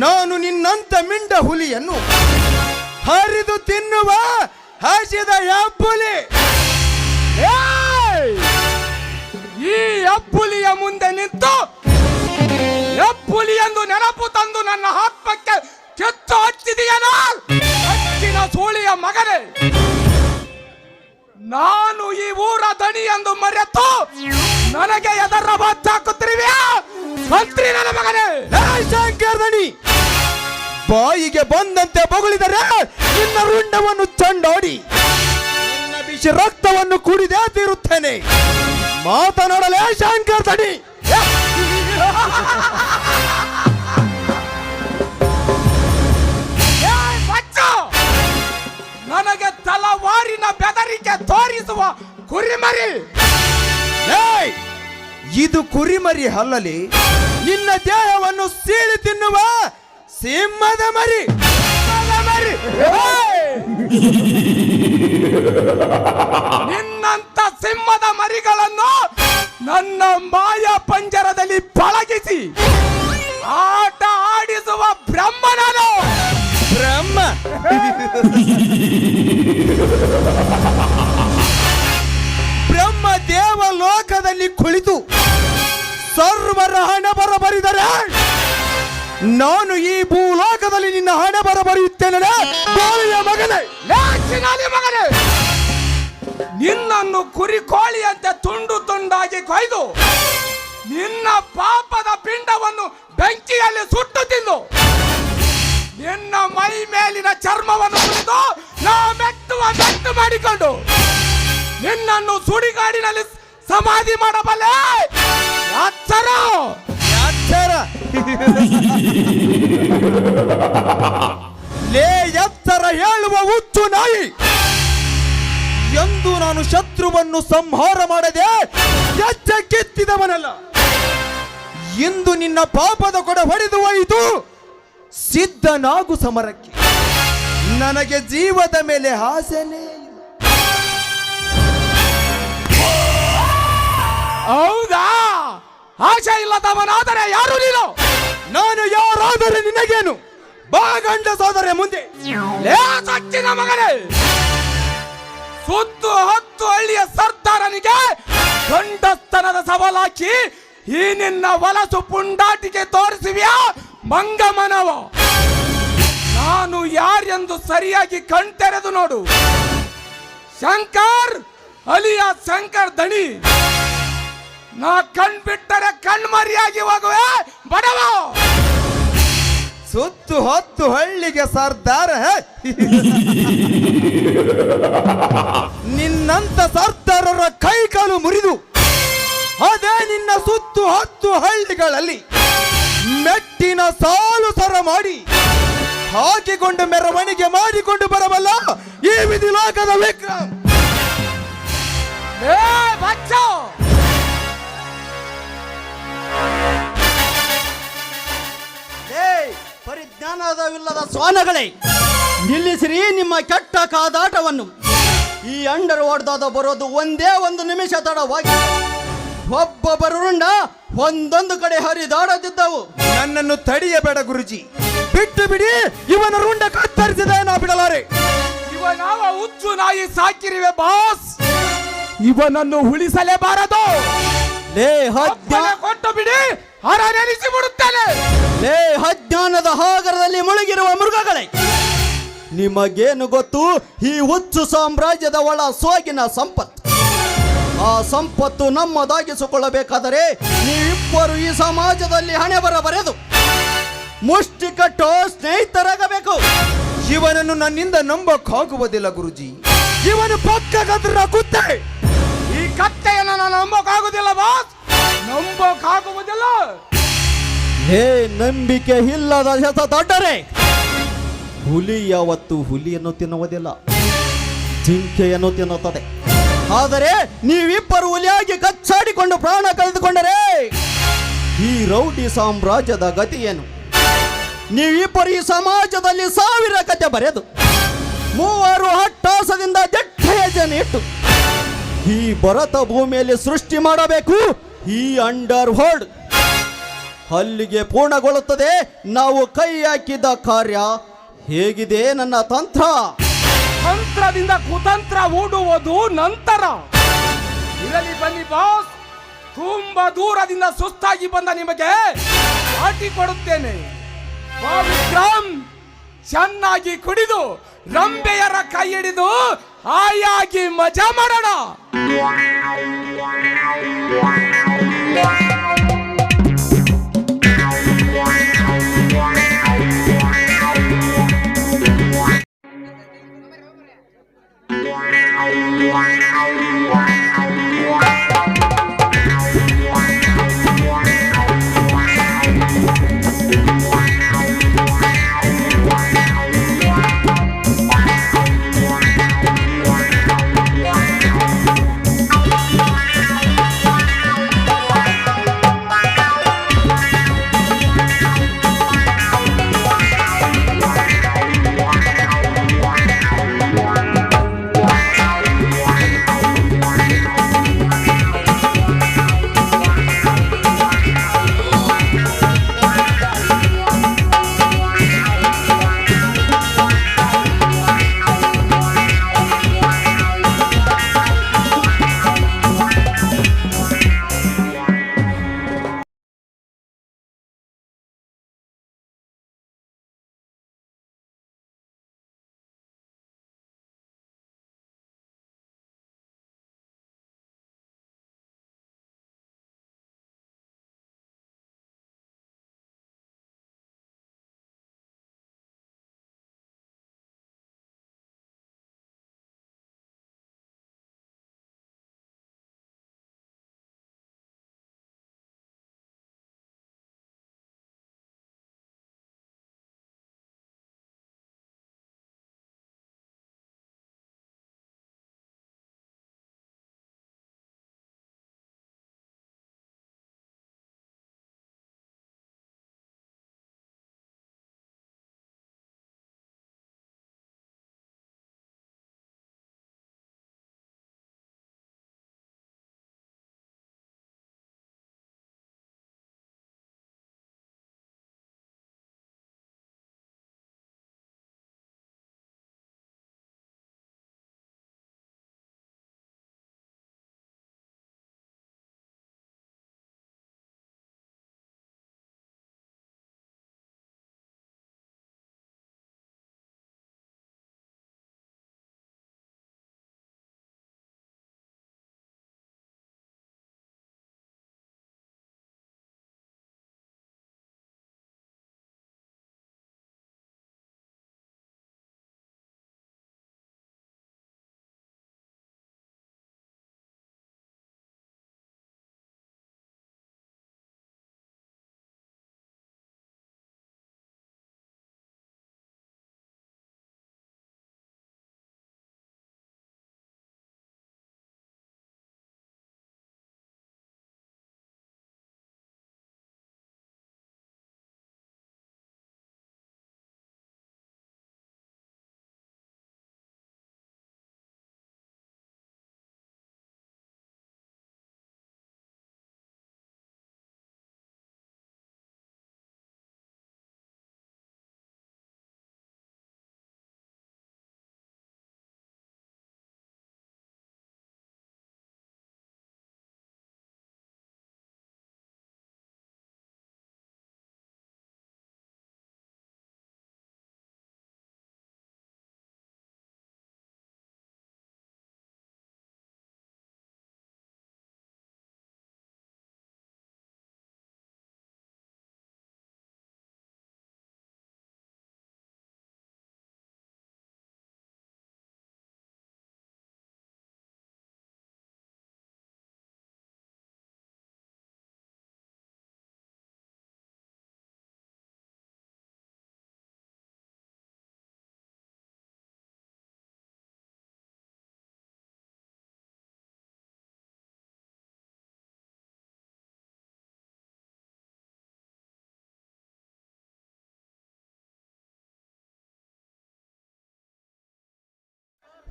[SPEAKER 8] ನಾನು ನಿನ್ನಂತ ಮಿಂಡ ಹುಲಿಯನ್ನು ಹರಿದು ತಿನ್ನುವ ಹಸಿದ ಹೆಬ್ಬುಲಿ.
[SPEAKER 7] ಈ ಹೆಬ್ಬುಲಿಯ ಮುಂದೆ ನಿಂತು ಹೆಬ್ಬುಲಿ ಎಂದು ನೆನಪು ತಂದು ನನ್ನ ಆತ್ಮಕ್ಕೆ ಕೆತ್ತು ಹಚ್ಚಿದೆಯನ ಹಚ್ಚಿನ ಸೂಳಿಯ ಮಗನೇ. ನಾನು ಈ ಊರ ದಣಿ ಎಂದು ಮರೆತು ನನಗೆ ಎದರ ಬಾಚಾಕುತ್ತಿರುವೆಯಾ ಮಂತ್ರಿ ನನ್ನ ಮಗನೇ.
[SPEAKER 8] ಶಂಕರ್ ದಣಿ, ಬಾಯಿಗೆ ಬಂದಂತೆ ಬೊಗಳಿದರೆ ನಿನ್ನ ರುಂಡವನ್ನು ಚಂಡೋಡಿ ನಿನ್ನ ಬಿಸಿ ರಕ್ತವನ್ನು ಕುಡಿದೇ ತೀರುತ್ತೇನೆ. ಮಾತನಾಡಲೇ ಶಂಕರ್ ದಣಿ.
[SPEAKER 7] ನನಗೆ ತಲವಾರಿನ ಬೆದರಿಕೆ ತೋರಿಸುವ ಕುರಿಮರಿ.
[SPEAKER 8] ಇದು ಕುರಿಮರಿ ಅಲ್ಲಲಿ, ನಿನ್ನ ದೇಹವನ್ನು ಸೀಳಿ ತಿನ್ನುವ ಸಿಂಹದ ಮರಿ.
[SPEAKER 7] ನಿನ್ನಂತ ಸಿಂಹದ ಮರಿಗಳನ್ನು ನನ್ನ ಮಾಯ ಪಂಜರದಲ್ಲಿ ಪಳಗಿಸಿ ಆಟ ಆಡಿಸುವ ಬ್ರಹ್ಮನನು.
[SPEAKER 8] ಬ್ರಹ್ಮ ಬ್ರಹ್ಮ ದೇವ ಲೋಕದಲ್ಲಿ ಕುಳಿತು ಸರ್ವರ ಹಣೆ ಬರಬರಿದರೆ ನಾನು ಈ ಭೂಲೋಕದಲ್ಲಿ ನಿನ್ನ ಹಣೆ ಬರಬರೆಯುತ್ತೇನೆ ಗೋಳಿಯ ಮಗನೇ.
[SPEAKER 7] ಮಗನೇ, ನಿನ್ನನ್ನು ಕುರಿ ಕೋಳಿಯಂತೆ ತುಂಡು ತುಂಡಾಗಿ ಕೊಯ್ದು ನಿನ್ನ ಪಾಪದ ಪಿಂಡವನ್ನು ಬೆಂಕಿಯಲ್ಲಿ ಸುಟ್ಟು ತಿಂದು ನಿನ್ನ ಮೈ ಮೇಲಿನ ಚರ್ಮವನ್ನು ಸುರಿದು ನಾ ಮೆಟ್ಟುವ ಮೆಟ್ಟು ಮಾಡಿಕೊಂಡು ನಿನ್ನನ್ನು ಸುಡಿಗಾಡಿನಲ್ಲಿ ಸಮಾಧಿ ಮಾಡಬಲ್ಲೆ. ಎಚ್ಚರ
[SPEAKER 8] ಎಚ್ಚರ ಲೇ ಎಚ್ಚರ ಹೇಳುವ ಹುಚ್ಚು ನಾಯಿ. ಎಂದು ನಾನು ಶತ್ರುವನ್ನು ಸಂಹಾರ ಮಾಡದೆ ಹೆಜ್ಜೆ ಕಿತ್ತಿದವನಲ್ಲ. ಇಂದು ನಿನ್ನ ಪಾಪದ ಕೊಡ ಹೊಡೆದು ಹೋಯಿತು. ಸಿದ್ಧನಾಗು ಸಮರಕ್ಕೆ. ನನಗೆ ಜೀವದ ಮೇಲೆ ಆಸೆನೇ ಇಲ್ಲ.
[SPEAKER 7] ಹೌದಾ? ಆಶೆ ಇಲ್ಲದವನಾದರೆ ಯಾರು ನೀನು?
[SPEAKER 8] ನಾನು ಯಾರಾದರೆ ನಿನಗೇನು? ಬಾ ಗಂಡ ಸೋದರ ಮುಂದೆ.
[SPEAKER 7] ಲೇ ಸಚ್ಚಿನ ಮಗನೇ, ಸುತ್ತು ಹತ್ತು ಹಳ್ಳಿಯ ಸರ್ದಾರನಿಗೆ ಗಂಡಸ್ತನದ ಸವಾಲಾಕಿ ಈ ನಿನ್ನ ವಲಸು ಪುಂಡಾಟಿಕೆ ತೋರಿಸುವಿಯಾ ಮಂಗಮನವ? ನಾನು ಯಾರೆಂದು ಸರಿಯಾಗಿ ಕಣ್ತೆರೆದು ನೋಡು. ಶಂಕರ್ ಅಲಿಯಾ ಶಂಕರ್ ದಣಿ. ನಾ ಕಣ್ಬಿಟ್ಟರೆ ಕಣ್ಮರಿಯಾಗಿ ಹೋಗುವೆ ಬಡವ.
[SPEAKER 8] ಸುತ್ತು ಹೊತ್ತು ಹಳ್ಳಿಗೆ ಸರ್ದಾರ. ನಿನ್ನಂತ ಸರ್ದಾರರ ಕೈಕಾಲು ಮುರಿದು ಅದೇ ನಿನ್ನ ಸುತ್ತು ಹತ್ತು ಹಳ್ಳಿಗಳಲ್ಲಿ ಮೆಟ್ಟಿನ ಸಾಲು ಸರ ಮಾಡಿ ಹಾಕಿಕೊಂಡು ಮೆರವಣಿಗೆ ಮಾಡಿಕೊಂಡು ಬರಬಲ್ಲ ಈ ವಿಧಿ ಲೋಕದ ವಿಕ್ರಮ್.
[SPEAKER 7] ಏ ಬಚ್ಚ,
[SPEAKER 9] ಪರಿಜ್ಞಾನವಿಲ್ಲದ ಸ್ವಾನಗಳೇ, ನಿಲ್ಲಿಸಿರಿ ನಿಮ್ಮ ಕೆಟ್ಟ ಕಾದಾಟವನ್ನು. ಈ ಅಂಡರ್ ಹೊಡೆದಾದ ಬರೋದು ಒಂದೇ ಒಂದು ನಿಮಿಷ ತಡವಾಗಿ ಒಬ್ಬೊಬ್ಬರು ರುಂಡ ಒಂದೊಂದು ಕಡೆ ಹರಿದಾಡದಿದ್ದವು.
[SPEAKER 8] ನನ್ನನ್ನು ತಡೆಯಬೇಡ ಗುರುಜಿ, ಬಿಟ್ಟು ಬಿಡಿ. ಇವನ ರುಂಡ ಕತ್ತರಿಸಿದ ನಾ ಬಿಡಲಾರೆ.
[SPEAKER 7] ಇವನಾವ ಹುಚ್ಚು ನಾಯಿ ಸಾಕಿರಿವೆ ಬಾಸ್. ಇವನನ್ನು ಉಳಿಸಲೇಬಾರದು. ಕೊಟ್ಟು ಬಿಡಿ, ಹರ ನೆನೆಸಿ ಬಿಡುತ್ತೇನೆ.
[SPEAKER 9] ಅಜ್ಞಾನದ ಸಾಗರದಲ್ಲಿ ಮುಳುಗಿರುವ ಮೃಗಗಳೇ, ನಿಮಗೇನು ಗೊತ್ತು ಈ ಹುಚ್ಚು ಸಾಮ್ರಾಜ್ಯದ ಒಳ ಸೋಗಿನ ಸಂಪತ್ತು? ಆ ಸಂಪತ್ತು ನಮ್ಮದಾಗಿಸಿಕೊಳ್ಳಬೇಕಾದರೆ ನೀವಿಬ್ಬರು ಈ ಸಮಾಜದಲ್ಲಿ ಹಣೆ ಬರೆದು ಮುಷ್ಟಿ ಕಟ್ಟೋ ಸ್ನೇಹಿತರಾಗಬೇಕು.
[SPEAKER 8] ಇವನನ್ನು ನನ್ನಿಂದ ನಂಬಕ್ಕಾಗುವುದಿಲ್ಲ ಗುರುಜಿ. ಇವನು ಪಕ್ಕ ಕದ್ರ ಕುತ್ತೆ.
[SPEAKER 7] ಈ ಕತ್ತೆಯನ್ನು ನಾನು ನಂಬೋಕಾಗುದಿಲ್ಲ ಬಾಸ್, ನಂಬೋಕಾಗುವುದಿಲ್ಲ.
[SPEAKER 9] ಹೇ ನಂಬಿಕೆ ಇಲ್ಲದ ಹೆಸ ದೊಡ್ಡರೆ, ಹುಲಿ ಯಾವತ್ತು ಹುಲಿಯನ್ನು ತಿನ್ನುವುದಿಲ್ಲ, ಜಿಂಕೆಯನ್ನು ತಿನ್ನುತ್ತದೆ. ಆದರೆ ನೀವಿಬ್ಬರು ಹುಲಿಯಾಗಿ ಕಚ್ಚಾಡಿಕೊಂಡು ಪ್ರಾಣ ಕಳೆದುಕೊಂಡರೆ ಈ ರೌಡಿ ಸಾಮ್ರಾಜ್ಯದ ಗತಿ ಏನು? ನೀವಿಬ್ಬರು ಈ ಸಮಾಜದಲ್ಲಿ 1000 ಕತೆ ಬರೆದು 3 ಹಟ್ಟಾಸದಿಂದ ಜಟ್ಟೆಯ ಜನ ಇಟ್ಟು ಈ ಭರತ ಭೂಮಿಯಲ್ಲಿ ಸೃಷ್ಟಿ ಮಾಡಬೇಕು ಈ ಅಂಡರ್ ವರ್ಲ್ಡ್. ಅಲ್ಲಿಗೆ ಪೂರ್ಣಗೊಳ್ಳುತ್ತದೆ ನಾವು ಕೈ ಹಾಕಿದ ಕಾರ್ಯ. ಹೇಗಿದೆ ನನ್ನ ತಂತ್ರ?
[SPEAKER 7] ತಂತ್ರದಿಂದ ಕುತಂತ್ರ ಹೂಡುವುದು ನಂತರ. ಇರಲಿ ಬನ್ನಿ ಬಾಸ್, ತುಂಬಾ ದೂರದಿಂದ ಸುಸ್ತಾಗಿ ಬಂದ ನಿಮಗೆ ಪಾರ್ಟಿ ಕೊಡುತ್ತೇನೆ. ವಿಕ್ರಮ್, ಚೆನ್ನಾಗಿ ಕುಡಿದು ರಂಬೆಯರ ಕೈ ಹಿಡಿದು ಆಯಾಗಿ ಮಜಾ ಮಾಡೋಣ.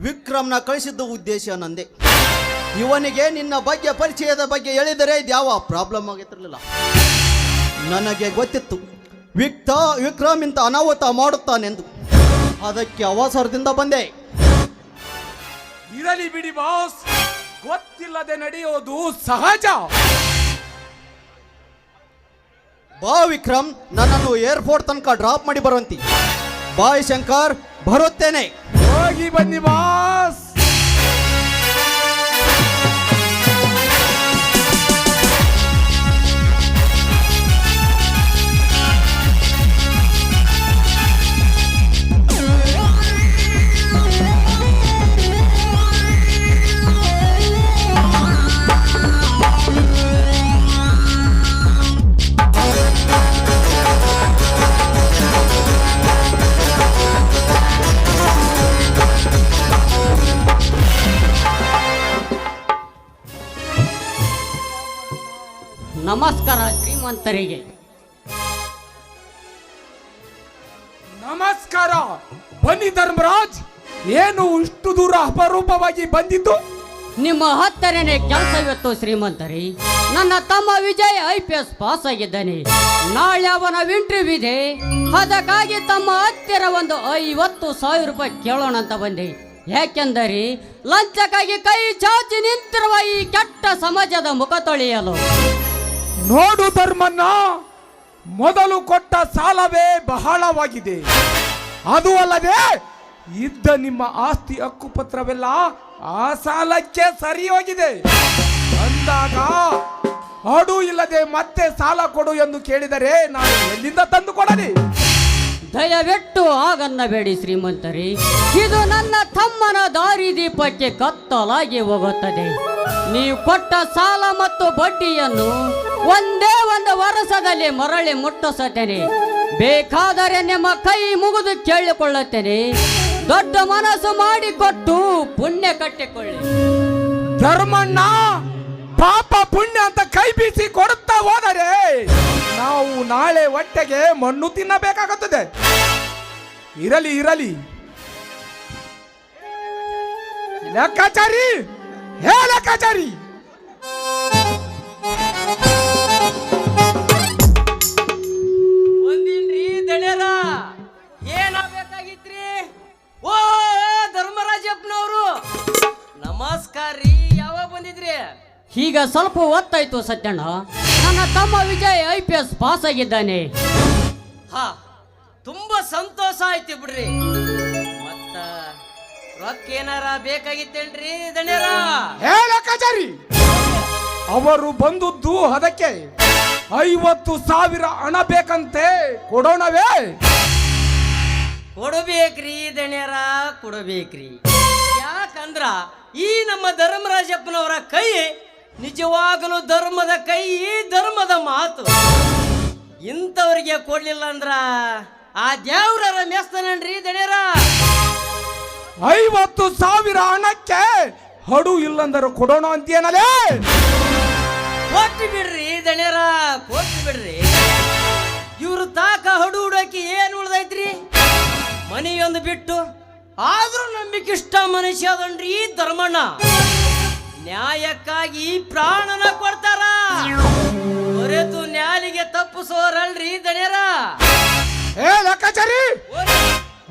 [SPEAKER 9] ವಿಕ್ರಮ್ನ ಕಳಿಸಿದ್ದು ಉದ್ದೇಶ ನಂದೆ. ಇವನಿಗೆ ನಿನ್ನ ಬಗ್ಗೆ ಪರಿಚಯದ ಬಗ್ಗೆ ಹೇಳಿದರೆ ಇದ್ಯಾವ ಪ್ರಾಬ್ಲಮ್ ಆಗಿರ್ತಿರ್ಲಿಲ್ಲ. ನನಗೆ ಗೊತ್ತಿತ್ತು ವಿಕ್ರಮ್ ಇಂಥ ಅನಾಹುತ ಮಾಡುತ್ತಾನೆಂದು. ಅದಕ್ಕೆ ಅವಸರದಿಂದ ಬಂದೆ.
[SPEAKER 7] ಇರಲಿ ಬಿಡಿ ಬಾಸ್, ಗೊತ್ತಿಲ್ಲದೆ ನಡೆಯೋದು ಸಹಜ.
[SPEAKER 9] ಬಾ ವಿಕ್ರಮ್, ನನ್ನನ್ನು ಏರ್ಪೋರ್ಟ್ ತನಕ ಡ್ರಾಪ್ ಮಾಡಿ ಬರುವಂತಿ. ಬಾಯ್ ಶಂಕರ್, ಬರುತ್ತೇನೆ.
[SPEAKER 7] ಹೋಗಿ ಬನ್ನಿ ಬಾಸ್.
[SPEAKER 1] ನಮಸ್ಕಾರ ಶ್ರೀಮಂತರಿಗೆ.
[SPEAKER 7] ನಮಸ್ಕಾರ. ಬನ್ನಿ ಧರ್ಮರಾಜ್, ಏನು ಇಷ್ಟು ದೂರ ಅಪರೂಪವಾಗಿ ಬಂದಿದ್ದು?
[SPEAKER 1] ನಿಮ್ಮ ಹತ್ತರನೇ ಕೆಲಸವಿತ್ತು ಶ್ರೀಮಂತರಿ. ನನ್ನ ತಮ್ಮ ವಿಜಯ್ IPS ಪಾಸ್ ಆಗಿದ್ದಾನೆ. ನಾಳೆ ಅವನ ಇಂಟರ್ವ್ಯೂ ಇದೆ. ಅದಕ್ಕಾಗಿ ತಮ್ಮ ಹತ್ತಿರ ಒಂದು 50,000 ರೂಪಾಯಿ ಕೇಳೋಣ ಅಂತ ಬಂದೆ. ಯಾಕೆಂದರೆ ಲಂಚಕ್ಕಾಗಿ ಕೈ ಚಾಚಿ ನಿಂತಿರುವ ಈ ಕೆಟ್ಟ ಸಮಾಜದ ಮುಖ ತೊಳೆಯಲು.
[SPEAKER 7] ನೋಡು ಧರ್ಮಣ್ಣ, ಮೊದಲು ಕೊಟ್ಟ ಸಾಲವೇ ಬಹಳವಾಗಿದೆ. ಅದು ಅಲ್ಲದೆ ಇದ್ದ ನಿಮ್ಮ ಆಸ್ತಿ ಹಕ್ಕುಪತ್ರವೆಲ್ಲ ಆ ಸಾಲಕ್ಕೆ ಸರಿ ಹೋಗಿದೆ. ಅಂದಾಗ ಅಡು ಇಲ್ಲದೆ ಮತ್ತೆ ಸಾಲ ಕೊಡು ಎಂದು ಕೇಳಿದರೆ ನಾನು ಎಲ್ಲಿಂದ ತಂದು ಕೊಡಲಿ?
[SPEAKER 1] ದಯವಿಟ್ಟು ಹಾಗನ್ನಬೇಡಿ ಶ್ರೀಮಂತರಿ. ಇದು ನನ್ನ ತಮ್ಮನ ದಾರಿದೀಪಕ್ಕೆ ಕತ್ತಲಾಗಿ ಹೋಗುತ್ತದೆ. ನೀವು ಕೊಟ್ಟ ಸಾಲ ಮತ್ತು ಬಡ್ಡಿಯನ್ನು ಒಂದೇ ಒಂದು ವರ್ಷದಲ್ಲಿ ಮರಳಿ ಮುಟ್ಟಿಸುತ್ತೇನೆ. ಬೇಕಾದರೆ ನಿಮ್ಮ ಕೈ ಮುಗಿದು ಕೇಳಿಕೊಳ್ಳುತ್ತೇನೆ. ದೊಡ್ಡ ಮನಸ್ಸು ಮಾಡಿಕೊಟ್ಟು ಪುಣ್ಯ ಕಟ್ಟಿಕೊಳ್ಳಿ.
[SPEAKER 7] ಧರ್ಮಣ್ಣ, ಪಾಪ ಪುಣ್ಯ ಅಂತ ಕೈ ಬೀಸಿ ಕೊಡುತ್ತಾ ಹೋದರೆ ನಾವು ನಾಳೆ ಹೊಟ್ಟೆಗೆ ಮಣ್ಣು ತಿನ್ನಬೇಕಾಗುತ್ತದೆ. ಇರಲಿ ಇರಲಿ. ಲೆಕ್ಕಾಚಾರಿ, ಹೇ ಲೆಕ್ಕಾಚಾರಿ,
[SPEAKER 2] ಒಂದಿನ್ರಿ ದಣ್ಯರ, ಏನಾಗಬೇಕಾಗಿತ್ರಿ? ಓ ಧರ್ಮರಾಜಪ್ಪನವರು, ನಮಸ್ಕಾರ ರೀ. ಯಾವಾಗ ಬಂದಿದ್ರಿ?
[SPEAKER 1] ಈಗ ಸ್ವಲ್ಪ ಹೊತ್ತಾಯ್ತು ಸತ್ಯಣ್ಣ. ನನ್ನ ತಮ್ಮ ವಿಜಯ್ IPS ಪಾಸ್ ಆಗಿದ್ದಾನೆ.
[SPEAKER 2] ಹಾ, ತುಂಬಾ ಸಂತೋಷ ಆಯ್ತು ಬಿಡ್ರಿ. ಮತ್ತ ರೊಕ್ಕ ಏನಾರ ಬೇಕಾಗಿತ್ತೇನ್ರಿ ದಣ್ಯರ?
[SPEAKER 7] ಹೇ ಲೆಕ್ಕಾಚಾರಿ, ಅವರು ಬಂದದ್ದು ಅದಕ್ಕೆ 50,000 ಹಣ ಬೇಕಂತೆ. ಕೊಡೋಣವೇ?
[SPEAKER 2] ಕೊಡಬೇಕ್ರಿ ದಣ್ಯರ, ಕೊಡಬೇಕ್ರಿ. ಯಾಕಂದ್ರ ಈ ನಮ್ಮ ಧರ್ಮರಾಜಪ್ಪನವರ ಕೈ ನಿಜವಾಗಲೂ ಧರ್ಮದ ಕೈ, ಧರ್ಮದ ಮಾತು. ಇಂಥವ್ರಿಗೆ ಕೊಡ್ಲಿಲ್ಲ ಅಂದ್ರ ಆ ದೇವ್ರರ ಮೆಸ್ತನನ್ರಿ ದಣ್ಯರ.
[SPEAKER 7] 50,000 ಹಣಕ್ಕೆ ಹಡು ಇಲ್ಲಂದರು ಕೊಡೋಣ ಅಂತೇನಲೇ?
[SPEAKER 2] ಕೊಟ್ಟು ಬಿಡ್ರಿ ದಣ್ಯರ, ಕೊಟ್ಟು ಬಿಡ್ರಿ. ಇವ್ರು ತಾಕ ಹಡು ಹುಡಕಿ ಏನ್ ಉಳ್ದೈತ್ರಿ? ಮನೆಯೊಂದು ಬಿಟ್ಟು ಆದ್ರೂ ನಂಬಿಕಿಷ್ಟ ಮನುಷ್ಯ ಅದನ್ರಿ ಧರ್ಮಣ್ಣ. ನ್ಯಾಯಕ್ಕಾಗಿ ಪ್ರಾಣನ ಕೊಡ್ತಾರ. ಹೊರೆತು ನ್ಯಾಲಿಗೆ ತಪ್ಪಿಸೋರಲ್ರಿ ದಣ್ಯರ.
[SPEAKER 7] ಹೇ ಲೆಕ್ಕಾಚಾರಿ,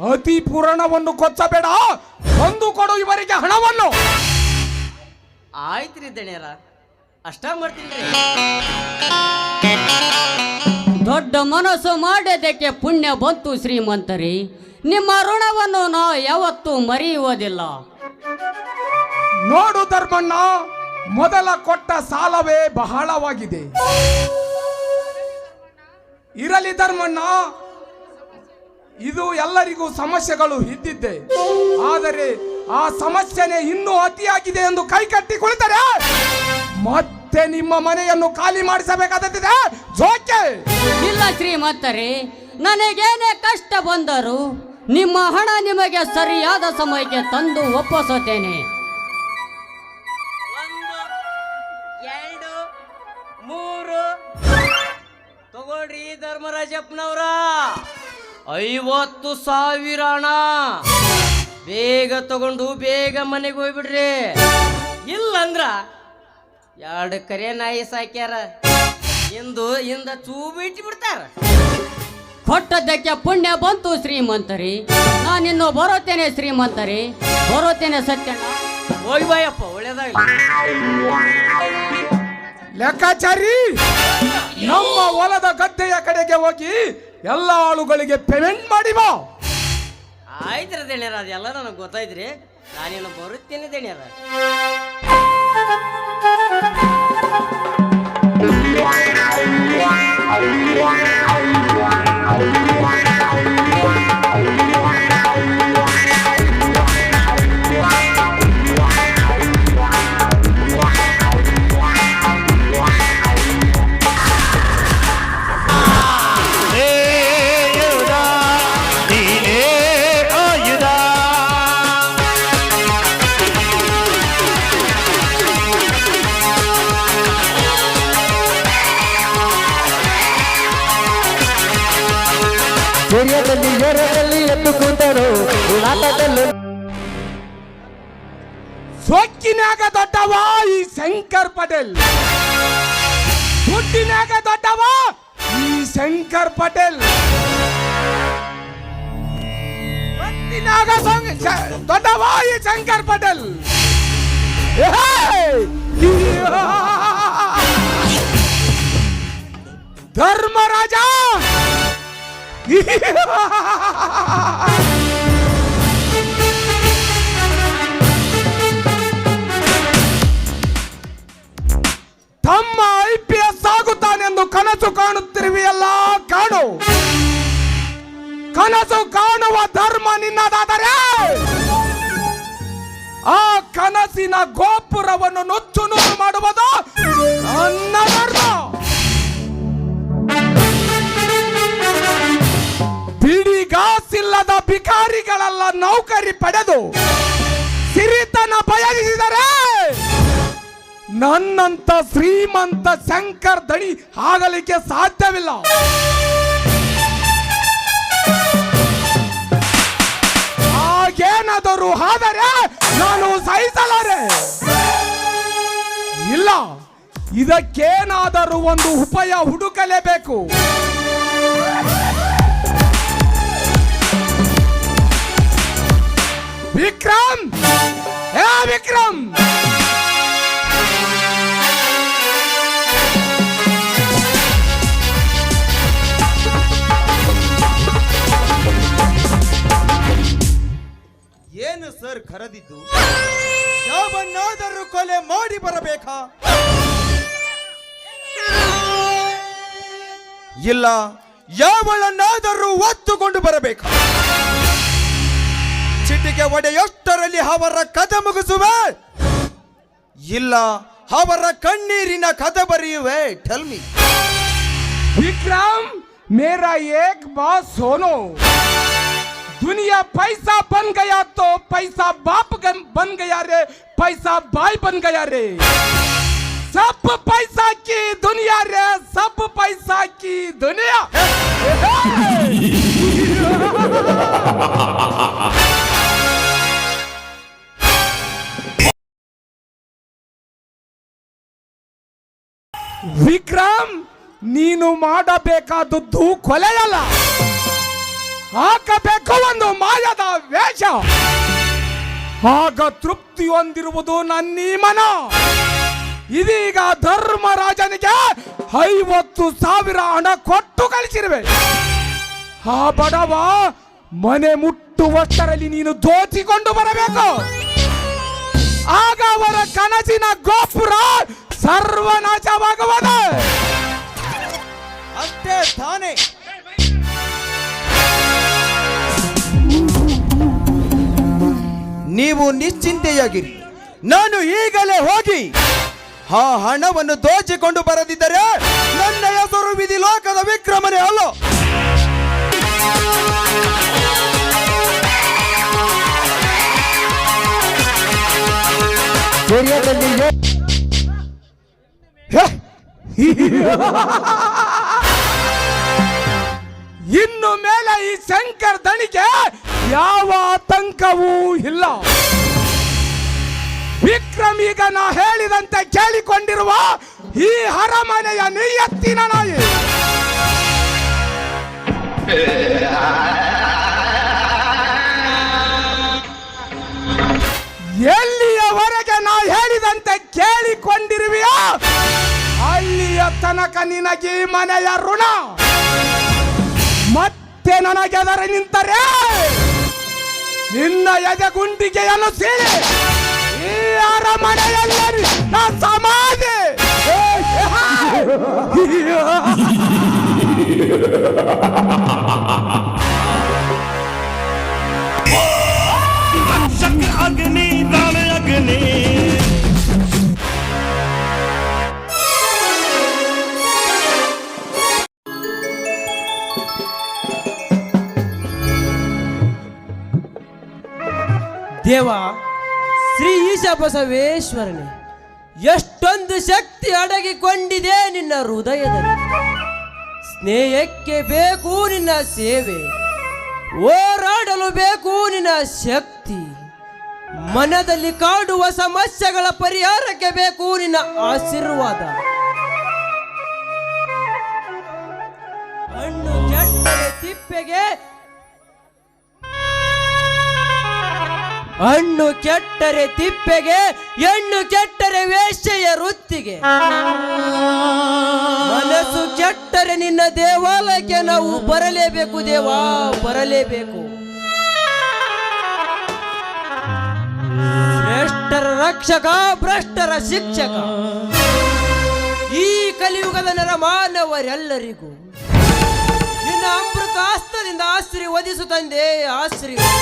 [SPEAKER 7] ಅತಿ ಪುರಾಣವನ್ನು ಕೊಚ್ಚಬೇಡ. ಒಂದು ಕೊಡು ಇವರಿಗೆ ಹಣವನ್ನು.
[SPEAKER 2] ಆಯ್ತ್ರಿ ದಣ್ಯರ, ಅಷ್ಟ ಮಾಡ್ತೀನಿ.
[SPEAKER 1] ದೊಡ್ಡ ಮನಸ್ಸು ಮಾಡಿದ್ದಕ್ಕೆ ಪುಣ್ಯ ಬಂತು ಶ್ರೀಮಂತರಿ. ನಿಮ್ಮ ಋಣವನ್ನು ನಾವು ಯಾವತ್ತೂ ಮರೆಯುವುದಿಲ್ಲ.
[SPEAKER 7] ನೋಡು ಧರ್ಮಣ್ಣ, ಮೊದಲ ಕೊಟ್ಟ ಸಾಲವೇ ಬಹಳವಾಗಿದೆ. ಇರಲಿ ಧರ್ಮಣ್ಣ, ಇದು ಎಲ್ಲರಿಗೂ ಸಮಸ್ಯೆಗಳು ಇದ್ದಿದ್ದೆ. ಆದರೆ ಆ ಸಮಸ್ಯೆನೇ ಇನ್ನೂ ಅತಿಯಾಗಿದೆ ಎಂದು ಕೈಕಟ್ಟಿ ಕುಳಿತರೆ ಮತ್ತೆ ನಿಮ್ಮ ಮನೆಯನ್ನು ಖಾಲಿ ಮಾಡಿಸಬೇಕಾಗುತ್ತದೆ. ಜೋಕೆ
[SPEAKER 1] ಇಲ್ಲ ಶ್ರೀಮಂತರಿ, ನನಗೇನೇ ಕಷ್ಟ ಬಂದರೂ ನಿಮ್ಮ ಹಣ ನಿಮಗೆ ಸರಿಯಾದ ಸಮಯಕ್ಕೆ ತಂದು ಒಪ್ಪಿಸುತ್ತೇನೆ.
[SPEAKER 2] 1, 2, 3 ತಗೊಳ್ರಿ ಧರ್ಮರಾಜಪ್ಪನವ್ರ. 50,000 ಹಣ
[SPEAKER 1] ಬೇಗ ತಗೊಂಡು ಬೇಗ ಮನೆಗೆ ಹೋಗ್ಬಿಡ್ರಿ. ಇಲ್ಲಂದ್ರ 2 ಕರೆ ನಾಯಿ ಸಾಕ್ಯಾರ, ಇಂದ ಚೂಬಿಟ್ಟು ಬಿಡ್ತಾರ. ಕೊಟ್ಟದ್ದಕ್ಕೆ ಪುಣ್ಯ ಬಂತು ಶ್ರೀಮಂತರಿ, ನಾನಿನ್ನು ಬರೋತೇನೆ ಶ್ರೀಮಂತರಿ, ಬರೋತೇನೆ ಸತ್ಯಣ್ಣ. ಹೋಗಿ ಬಾಯಪ್ಪ, ಒಳ್ಳೇದಾಗಲಿ.
[SPEAKER 7] ಲೆಕ್ಕಾಚಾರಿ, ನಮ್ಮ ಹೊಲದ ಗದ್ದೆಯ ಕಡೆಗೆ ಹೋಗಿ ಎಲ್ಲ ಆಳುಗಳಿಗೆ ಪೇಮೆಂಟ್ ಮಾಡಿ ಬಾ.
[SPEAKER 1] ಆಯ್ತ್ರಿ ದಣ್ಯರ, ಅದೆಲ್ಲ ನನಗೆ ಗೊತ್ತಾಯ್ತ್ರಿ. ನಾನೇನು ಬರುತ್ತೇನೆ ದಣ್ಯರ.
[SPEAKER 6] ಸೂರ್ಯದಲ್ಲಿ ಎರೆಯಲ್ಲಿ ಎದ್ದು ಕೂತರು ಉಳಾಟದಲ್ಲೂ
[SPEAKER 7] ಸೊಕ್ಕಿನಾಗ ದೊಡ್ಡವ ಈ ಶಂಕರ್ ಪಟೇಲ್, ದುಡ್ಡಿನಾಗ ದೊಡ್ಡವ ಈ ಶಂಕರ್ ಪಟೇಲ್, ದುಡ್ಡಿನಾಗ ದೊಡ್ಡವ ಈ ಶಂಕರ್ ಪಟೇಲ್. ಧರ್ಮರಾಜ ತಮ್ಮ IPS ಆಗುತ್ತಾನೆಂದು ಕನಸು ಕಾಣುತ್ತಿರುವೆಯಲ್ಲ, ಕಾಣು. ಕನಸು ಕಾಣುವ ಧರ್ಮ ನಿನ್ನದಾದರೆ ಆ ಕನಸಿನ ಗೋಪುರವನ್ನು ನುಚ್ಚು ನುಚ್ಚು ಮಾಡುವುದು ನನ್ನ ಧರ್ಮ. ಬಿಡಿಗಾಸಿಲ್ಲದ ಭಿಕಾರಿಗಳೆಲ್ಲ ನೌಕರಿ ಪಡೆದು ಸಿರಿತನ ಬಯಸಿದರೆ ನನ್ನಂತ ಶ್ರೀಮಂತ ಶಂಕರ್ ದಣಿ ಆಗಲಿಕ್ಕೆ ಸಾಧ್ಯವಿಲ್ಲ. ಹಾಗೇನಾದರೂ ಆದರೆ ನಾನು ಸಹಿಸಲಾರೆ. ಇಲ್ಲ, ಇದಕ್ಕೇನಾದರೂ ಒಂದು ಉಪಾಯ ಹುಡುಕಲೇಬೇಕು. ವಿಕ್ರಮ್, ವಿಕ್ರಮ್,
[SPEAKER 8] ಏನು ಸರ್ ಕರೆದಿದ್ದು? ಯಾವನ್ನಾದರೂ ಕೊಲೆ ಮಾಡಿ ಬರಬೇಕಾ? ಇಲ್ಲ, ಯಾವಳನ್ನಾದರೂ ಒತ್ತುಕೊಂಡು ಬರಬೇಕಾ? ಚಿಟಿಕೆ ಒಡೆಯಷ್ಟರಲ್ಲಿ ಅವರ ಕಥೆ ಮುಗಿಸುವೆ, ಇಲ್ಲ ಅವರ ಕಣ್ಣೀರಿನ ಕಥೆ ಬರೆಯುವೆ. Tell me.
[SPEAKER 7] विक्रम, मेरा एक बात सुनो. दुनिया पैसा बन गया तो पैसा बाप बन गया रे, पैसा भाई बन गया रे. सब पैसा की दुनिया रे, सब पैसा की दुनिया. ವಿಕ್ರಮ್, ನೀನು ಮಾಡಬೇಕಾದದ್ದು ಕೊಲೆಯಲ್ಲ, ಹಾಕಬೇಕು ಒಂದು ಮಾಯದ ವೇಷ. ಆಗ ತೃಪ್ತಿ ಹೊಂದಿರುವುದು ನನ್ನೀ ಮನ. ಇದೀಗ ಧರ್ಮರಾಜನಿಗೆ 50,000 ಹಣ ಕೊಟ್ಟು ಕಳಿಸಿರುವೆ. ಆ ಬಡವ ಮನೆ ಮುಟ್ಟುವಷ್ಟರಲ್ಲಿ ನೀನು ದೋಚಿಕೊಂಡು ಬರಬೇಕು. ಆಗ ಅವರ ಕನಸಿನ ಗೋಪುರ ಸರ್ವನಾಶವಾಗುವುದು.
[SPEAKER 8] ಅಷ್ಟೇ ತಾನೇ. ನೀವು ನಿಶ್ಚಿಂತೆಯಾಗಿರಿ, ನಾನು ಈಗಲೇ ಹೋಗಿ ಆ ಹಣವನ್ನು ದೋಚಿಕೊಂಡು ಬರದಿದ್ದರೆ ನನ್ನ ಹೆಸರು ವಿಧಿ ಲೋಕದ ವಿಕ್ರಮನೇ ಅಲ್ಲ.
[SPEAKER 6] ಸೂರ್ಯದಲ್ಲಿ
[SPEAKER 7] ಇನ್ನು ಮೇಲೆ ಈ ಶಂಕರ್ ದಣಿಗೆ ಯಾವ ಆತಂಕವೂ ಇಲ್ಲ. ವಿಕ್ರಮ್ ಈಗ ನಾ ಹೇಳಿದಂತೆ ಕೇಳಿಕೊಂಡಿರುವ ಈ ಅರಮನೆಯ ನಿಯತ್ತಿನ ನಾಯಿ. ಎಲ್ಲಿಯವರೆಗೆ ನಾ ಹೇಳಿದಂತೆ ಕೇಳಿಕೊಂಡಿರುವೆಯೋ ಅಲ್ಲಿಯ ತನಕ ನಿನಗೆ ಈ ಮನೆಯ ಋಣ. ಮತ್ತೆ ನನಗೆದರೆ ನಿಂತರೆ ನಿನ್ನ ಎದೆಗುಂಡಿಗೆಯನ್ನು ಸೀಳಿ ಈ ಅರಮನೆಯಲ್ಲಿ ನಾ ಸಮಾಧಿ.
[SPEAKER 5] अग्नि दान अग्नि
[SPEAKER 2] ದೇವ ಶ್ರೀ ಈಶ ಬಸವೇಶ್ವರನೇ, ಎಷ್ಟೊಂದು ಶಕ್ತಿ ಅಡಗಿಕೊಂಡಿದೆ ನಿನ್ನ ಹೃದಯದಲ್ಲಿ. ಸ್ನೇಹಕ್ಕೆ ಬೇಕು ನಿನ್ನ ಸೇವೆ, ಹೋರಾಡಲು ಬೇಕು ನಿನ್ನ ಶಕ್ತಿ, ಮನದಲ್ಲಿ ಕಾಡುವ ಸಮಸ್ಯೆಗಳ ಪರಿಹಾರಕ್ಕೆ ಬೇಕು ನಿನ್ನ ಆಶೀರ್ವಾದ. ಹಣ್ಣು ಕೆಟ್ಟರೆ ತಿಪ್ಪೆಗೆ, ಹಣ್ಣು ಕೆಟ್ಟರೆ ತಿಪ್ಪೆಗೆ, ಹೆಣ್ಣು ಕೆಟ್ಟರೆ ವೇಶ್ಯೆಯ ವೃತ್ತಿಗೆ. ಮನಸ್ಸು ಕೆಟ್ಟರೆ ನಿನ್ನ ದೇವಾಲಯಕ್ಕೆ ನಾವು ಬರಲೇಬೇಕು ದೇವಾ, ಬರಲೇಬೇಕು. ಶ್ರೇಷ್ಠರ ರಕ್ಷಕ, ಭ್ರಷ್ಟರ ಶಿಕ್ಷಕ, ಈ ಕಲಿಯುಗದ ನರಮಾನವರೆಲ್ಲರಿಗೂ ನಿನ್ನ ಅಮೃತ ಹಸ್ತದಿಂದ ಆಶೀರ್ವದಿಸು ತಂದೆ, ಆಶೀರ್ವಾದ.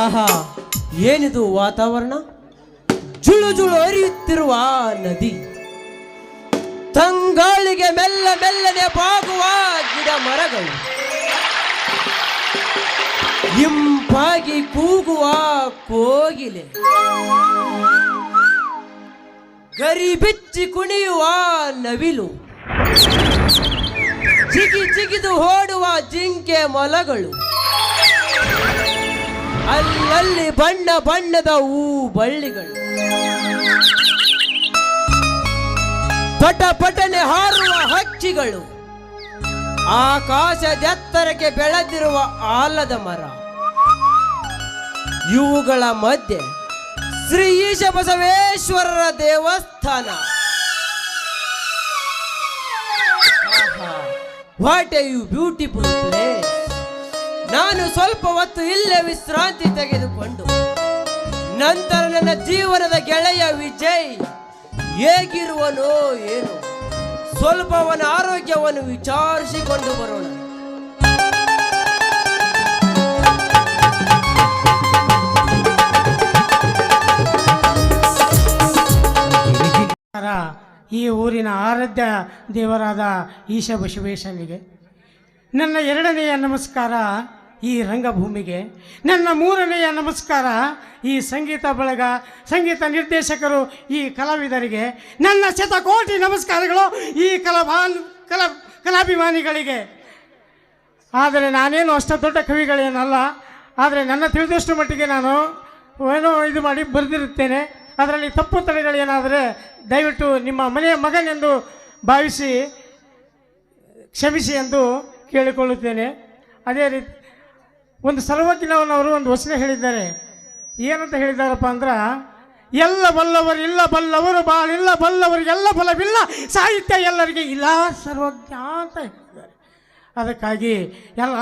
[SPEAKER 2] ಆಹಾ, ಏನಿದು ವಾತಾವರಣ? ಜುಳು ಜುಳು ಹರಿಯುತ್ತಿರುವ ನದಿ, ತಂಗಾಳಿಗೆ ಮೆಲ್ಲ ಮೆಲ್ಲನೆ ಬಾಗುವ ಗಿಡ ಮರಗಳು, ಇಂಪಾಗಿ ಕೂಗುವ ಕೋಗಿಲೆ, ಗರಿ ಬಿಚ್ಚಿ ಕುಣಿಯುವ ನವಿಲು, ಚಿಗಿ ಚಿಗಿದು ಓಡುವ ಜಿಂಕೆ ಮೊಲಗಳು, ಅಲ್ಲಲ್ಲಿ ಬಣ್ಣ ಬಣ್ಣದ ಹೂ ಬಳ್ಳಿಗಳು, ಪಟ ಪಟನೆ ಹಾರುವ ಹಕ್ಕಿಗಳು, ಆಕಾಶದೆತ್ತರಕ್ಕೆ ಬೆಳೆದಿರುವ ಆಲದ ಮರ, ಇವುಗಳ ಮಧ್ಯೆ ಶ್ರೀ ಈಶ ಬಸವೇಶ್ವರರ ದೇವಸ್ಥಾನ. What a you beautiful place. ನಾನು ಸ್ವಲ್ಪ ಹೊತ್ತು ಇಲ್ಲೇ ವಿಶ್ರಾಂತಿ ತೆಗೆದುಕೊಂಡು ನಂತರ ನನ್ನ ಜೀವನದ ಗೆಳೆಯ ವಿಜಯ್ ಹೇಗಿರುವನೋ ಏನು, ಸ್ವಲ್ಪ ಅವನ ಆರೋಗ್ಯವನ್ನು ವಿಚಾರಿಸಿಕೊಂಡು ಬರೋಣ.
[SPEAKER 10] ಈ ಊರಿನ ಆರಾಧ್ಯ ದೇವರಾದ ಈಶ ಬಸವೇಶ್ವರನಿಗೆ ನನ್ನ 2ನೇಯ ನಮಸ್ಕಾರ. ಈ ರಂಗಭೂಮಿಗೆ ನನ್ನ 3ನೇಯ ನಮಸ್ಕಾರ. ಈ ಸಂಗೀತ ಬಳಗ, ಸಂಗೀತ ನಿರ್ದೇಶಕರು, ಈ ಕಲಾವಿದರಿಗೆ ನನ್ನ ಶತಕೋಟಿ ನಮಸ್ಕಾರಗಳು. ಈ ಕಲಾಭಿಮಾನಿಗಳಿಗೆ. ಆದರೆ ನಾನೇನು ಅಷ್ಟು ದೊಡ್ಡ ಕವಿಗಳೇನಲ್ಲ, ಆದರೆ ನನ್ನ ತಿಳಿದಷ್ಟು ಮಟ್ಟಿಗೆ ನಾನು ಏನೋ ಇದು ಮಾಡಿ ಬರೆದಿರುತ್ತೇನೆ. ಅದರಲ್ಲಿ ತಪ್ಪು ತಡೆಗಳೇನಾದರೆ ದಯವಿಟ್ಟು ನಿಮ್ಮ ಮನೆಯ ಮಗನೆಂದು ಭಾವಿಸಿ ಕ್ಷಮಿಸಿ ಎಂದು ಕೇಳಿಕೊಳ್ಳುತ್ತೇನೆ. ಅದೇ ರೀತಿ ಒಂದು ಸರ್ವಜ್ಞನವರು ಒಂದು ವಚನ ಹೇಳಿದ್ದಾರೆ. ಏನಂತ ಹೇಳಿದಾರಪ್ಪ ಅಂದ್ರೆ, ಎಲ್ಲ ಬಲ್ಲವರು ಇಲ್ಲ ಬಲ್ಲವರು ಬಾಳಿಲ್ಲ, ಬಲ್ಲವರಿಗೆಲ್ಲ ಬಲವಿಲ್ಲ, ಸಾಹಿತ್ಯ ಎಲ್ಲರಿಗೆ ಇಲ್ಲ ಸರ್ವಜ್ಞ ಅಂತ ಹೇಳಿದ್ದಾರೆ. ಅದಕ್ಕಾಗಿ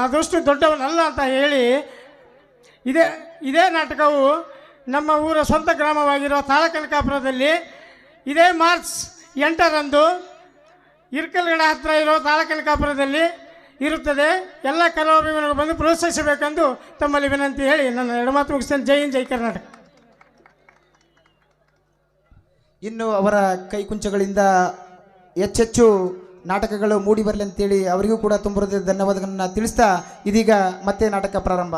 [SPEAKER 10] ಆದಷ್ಟು ದೊಡ್ಡವನಲ್ಲ ಅಂತ ಹೇಳಿ ಇದೇ ನಾಟಕವು ನಮ್ಮ ಊರ ಸ್ವಂತ ಗ್ರಾಮವಾಗಿರುವ ತಾಳಕನಕಾಪುರದಲ್ಲಿ ಇದೇ ಮಾರ್ಚ್ 8ರಂದು ಇರ್ಕಲ್ಗಡ ಹತ್ತಿರ ಇರೋ ತಾಳಕನಕಾಪುರದಲ್ಲಿ ಇರುತ್ತದೆ. ಎಲ್ಲ ಕಲಾಭಿಮಾನಿಗಳು ಬಂದು ಪ್ರೋತ್ಸಾಹಿಸಬೇಕೆಂದು ತಮ್ಮಲ್ಲಿ ವಿನಂತಿ ಹೇಳಿ ನನ್ನ 2 ಮಾತು ಮುಗಿಸ್ತೇನೆ. ಜೈ ಹಿಂದ್, ಜೈ ಕರ್ನಾಟಕ.
[SPEAKER 11] ಇನ್ನು ಅವರ ಕೈಕುಂಚಗಳಿಂದ ಹೆಚ್ಚೆಚ್ಚು ನಾಟಕಗಳು ಮೂಡಿ ಬರಲಿ ಅಂತೇಳಿ ಅವರಿಗೂ ಕೂಡ ತುಂಬ ಧನ್ಯವಾದಗಳನ್ನು ತಿಳಿಸ್ತಾ ಇದೀಗ ಮತ್ತೆ ನಾಟಕ ಪ್ರಾರಂಭ.